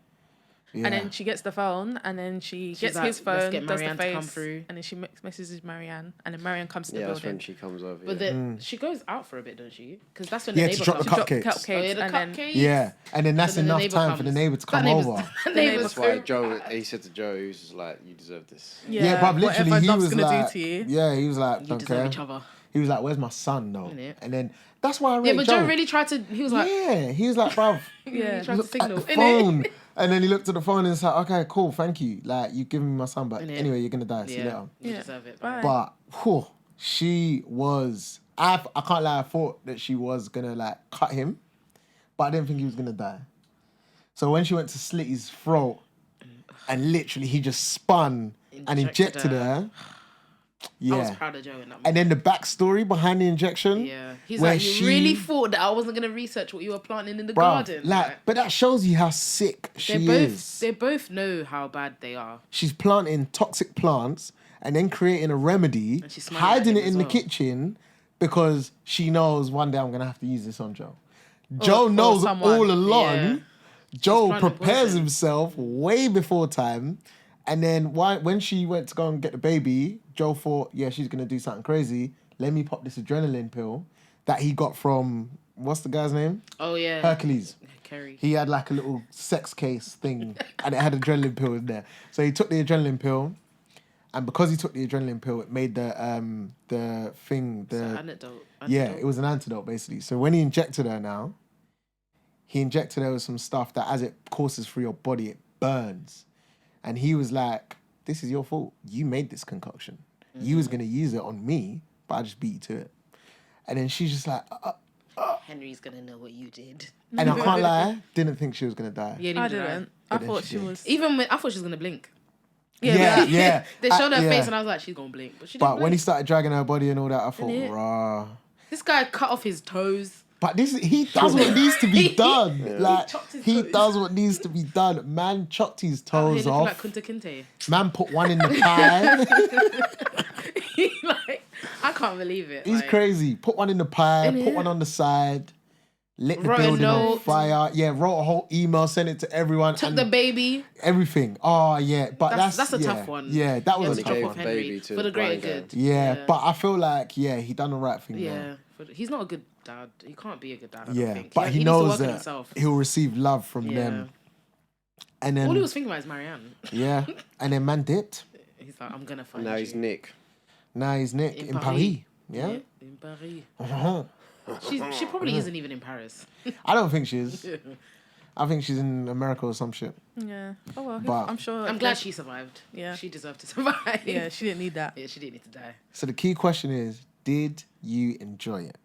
Yeah. And then she gets the phone, and then she's gets like, his phone, let's get does the Marianne to come face, through. and then she messages Marianne, and then Marianne comes to the Yeah, that's building. when she comes over. But Yeah. then she goes out for a bit, don't she? Because that's when Yeah, the to neighbor drop the comes. cupcakes. Cupcakes, Oh, yeah, the and then cupcakes. Yeah, and then that's So then the enough neighbour time for the comes. neighbour to come That neighbour's- over. that neighbour's That's why so Joe. bad. He said to Joe, he was just like, "You deserve this." Yeah, but literally whatever he Dove's was gonna like, do to you. yeah, he was like, You don't deserve care. each other. He was like, where's my son though? Innit? And then that's why I Yeah, rate but Joe. Joe really tried to. He was like, Yeah, he was like, bruv. yeah, he tried to Look at signal. the phone. And then he looked at the phone and it's like, okay, cool, thank you. Like, you've given me my son, but Innit? anyway, you're going to die. See you Yeah, later. you Yeah. deserve it. Bye. But, whew, she was, I can't lie, I thought that she was going to, like, cut him, but I didn't think he was going to die. So when she went to slit his throat and literally he just spun and injected her. Yeah. I was proud of Joe in that moment. And then the backstory behind the injection. Yeah, he's where like, you really thought that I wasn't gonna research what you were planting in the garden. Like, but that shows you how sick she is. They both know how bad they are. She's planting toxic plants and then creating a remedy, And she's smiling hiding at it him in as the well. kitchen because she knows one day I'm gonna have to use this on Joe. Oh, Joe or knows someone. all along. Yeah. Joe planting prepares poison. himself way before time. And then when she went to go and get the baby, Joe thought, yeah, she's going to do something crazy. Let me pop this adrenaline pill that he got from, what's the guy's name? Oh yeah, Hercules. Kerry. He had like a little sex case thing and it had adrenaline pill in there. So he took the adrenaline pill. And because he took the adrenaline pill, it made the thing, It's an antidote. yeah, it was an antidote basically. So when he injected her now, he injected her with some stuff that as it courses through your body, it burns. And he was like, this is your fault. You made this concoction. You was going to use it on me, but I just beat you to it. And then she's just like, Henry's gonna know what you did. and I can't lie, didn't think she was going to die. Yeah, I neither did didn't. I But then thought she she did. was. Even when I thought she was gonna blink. Yeah. They showed her yeah. face and I was like, she's gonna blink, but she didn't. But when he blink. started dragging her body and all that, I thought, Innit? rah. This guy cut off his toes. But he does what needs to be done. Like, chopped his he toes. does what needs to be done. Man chopped his Oh, he toes looking off. like Kunta Kinte. Man put one in the pie. Like, I can't believe it. He's like, crazy. Put one in the pie, Innit? put one on the side, lit the Wrote a building on note. fire. Yeah, wrote a whole email, sent it to everyone. Took and the baby. everything. Oh, yeah. But That's a yeah, tough one. Yeah, that He was had a to tough drop one. off Baby Henry to for the greater blind good. Yeah, but I feel like, he done the right thing. Yeah, he's not a good dad. He can't be a good dad. I don't Yeah, think. but he needs to knows work on that himself. he'll receive love from Yeah. them. And then, All he was thinking about is Marianne. yeah, and then man dipped. He's like, I'm gonna find Now you. he's Nick. Now he's Nick In in Paris. Paris. Yeah. in Paris. Uh-huh. She probably isn't even in Paris. I don't think she is. I think she's in America or some shit. Yeah. Oh well. But- I'm sure. I'm glad she survived. Yeah. She deserved to survive. Yeah, she didn't need that. Yeah, she didn't need to die. So the key question is, did you enjoy it?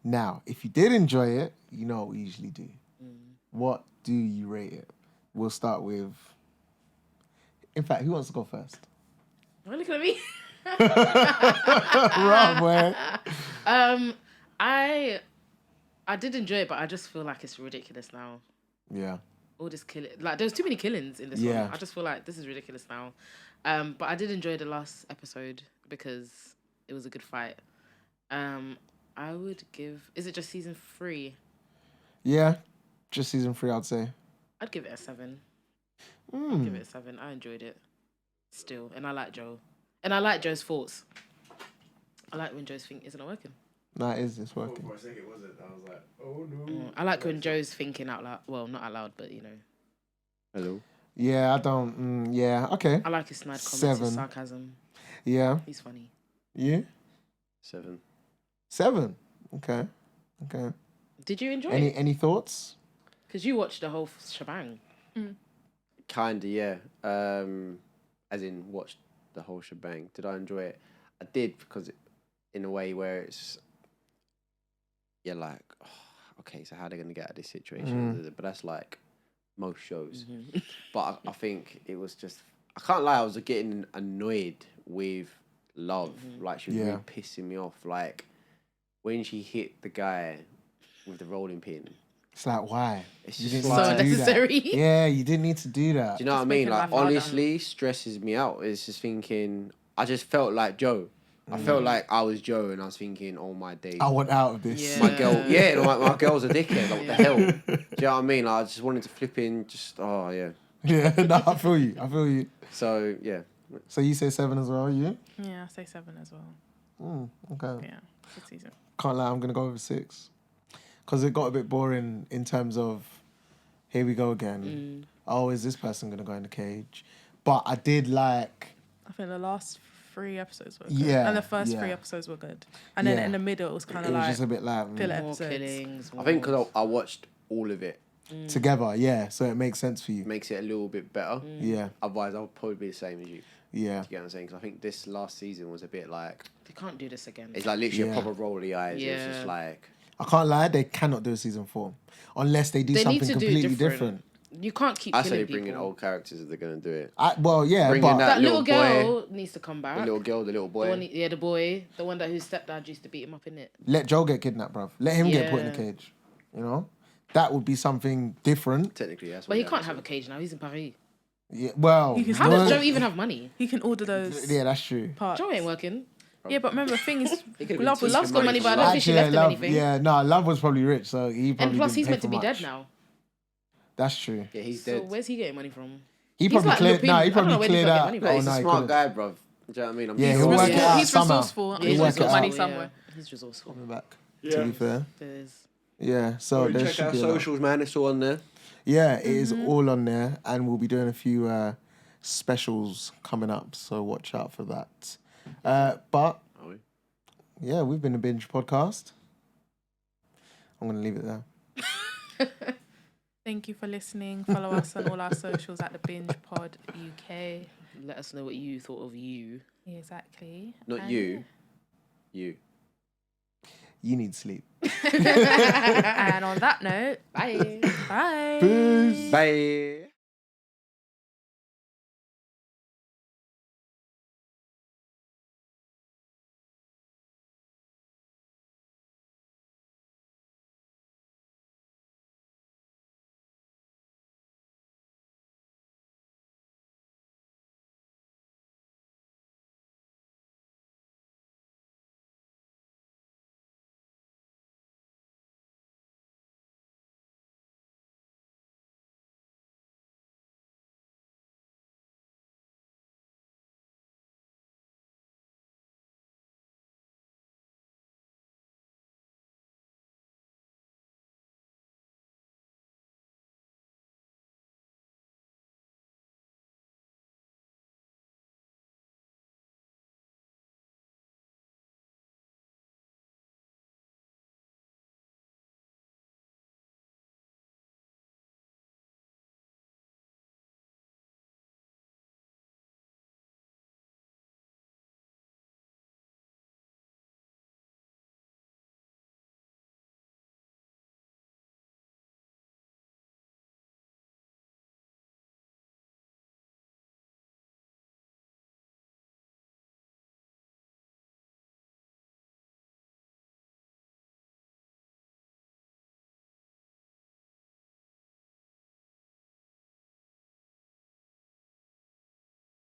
Now, if you did enjoy it, you know what we usually do. What do you rate it? We'll start with... In fact, who wants to go first? Why are you looking at me? Right, man. I did enjoy it, but I just feel like it's ridiculous now. Yeah. All this killing, like there's too many killings in this Yeah. one. I just feel like this is ridiculous now. But I did enjoy the last episode because it was a good fight. I would give. Is it just season 3? Yeah. Just season 3, I'd say. I'd give it a 7. I'd give it a 7. I enjoyed it still, and I like Joe, and I like Joe's thoughts. I like when Joe's thing isn't working. Nah, it's working. For a second, was it? I was like, oh no. I like when Joe's thinking out loud. Well, not out loud, but you know. Hello. Yeah, I don't. Yeah, okay. I like his snide comments, 7. his sarcasm. Yeah, He's funny. you 7. 7. Okay. Did you enjoy it? Any thoughts? Because you watched the whole shebang. Kinda, yeah. As in, watched the whole shebang. Did I enjoy it? I did, because in a way where it's, you're like, oh, okay, so how are they gonna get out of this situation? But that's like most shows. But I think it was just, I can't lie, I was getting annoyed with Love. Like, she was really pissing me off. Like, when she hit the guy with the rolling pin. It's like, why? It's You just didn't like, need to do that. unnecessary. Yeah, you didn't need to do that. do you know what I Just mean? making Like, life harder. honestly, stresses me out. It's just thinking, I just felt like Joe. I felt like I was Joe, and I was thinking, oh my days. I want out of this. Yeah. My girl, my girl's a dickhead. Like, what the hell? Do you know what I mean? Like, I just wanted to flip in, oh yeah. Yeah, no, I feel you. So, yeah. So you say 7 as well, you? Yeah, I say 7 as well. Okay. Yeah, good season. Can't lie, I'm going to go over 6. Because it got a bit boring in terms of, here we go again. Oh, is this person going to go in the cage? But I did like... I think the last 3 episodes were good. Yeah, And the first yeah. 3 episodes were good. And then Yeah. in the middle, it was kind It of was like just a bit like... filler More episodes. killings. I think because I watched all of it, Together, yeah. So it makes sense for you. makes it a little bit better. Yeah, Otherwise, I would probably be the same as you. yeah. You get what I'm saying? Because I think this last season was a bit like, They can't do this again. it's like literally Yeah. a proper roll of the eyes. It was Yeah. just like, I can't lie, they cannot do a season 4. Unless they do They need something to do it completely different. different. You can't keep I say killing they people. bring in old characters if they're going to do it. Well, yeah, Bring but... in That little little girl needs to come back. The little girl, the little The boy. one, yeah, the boy, the one that whose stepdad used to beat him up in it. Let Joe get kidnapped, bruv. Let him get put in a Yeah. cage. You know? That would be something different. Technically, that's what But he can't have a cage now. He's in Paris. Yeah, well... You can How no- does Joe even have money? He can order those Yeah, that's true. parts. Joe ain't working. Yeah, but remember, the thing is, could've Love been was Love's got money, but I don't think she Actually, left him Love, anything. yeah, no, Love was probably rich, so he probably And plus, didn't he's pay meant to for be much. dead now. That's true. Yeah, he's So dead. where's he getting money from? He He's probably like cleared... Lupin. No, I he don't know probably where he's cleared gonna get out... money No, from. he's no, a he smart couldn't. guy, bruv. Do you know what I mean? Yeah, he's he'll work it out he's somehow. resourceful. He'll He's work it got out. money Yeah, somewhere. he's resourceful. Coming back, to be fair. There's... Yeah, so there check should our be a lot. socials, man. It's all on there. Yeah, it is all on there, and we'll be doing a few specials coming up, so watch out for that. But, Are we? yeah, we've been a Binge Podcast. I'm going to leave it there. Thank you for listening. Follow us on all our socials at the Binge Pod UK. Let us know what you thought of you. Exactly. Not And you. You. You need sleep. And on that note, Bye. bye. Peace. Bye.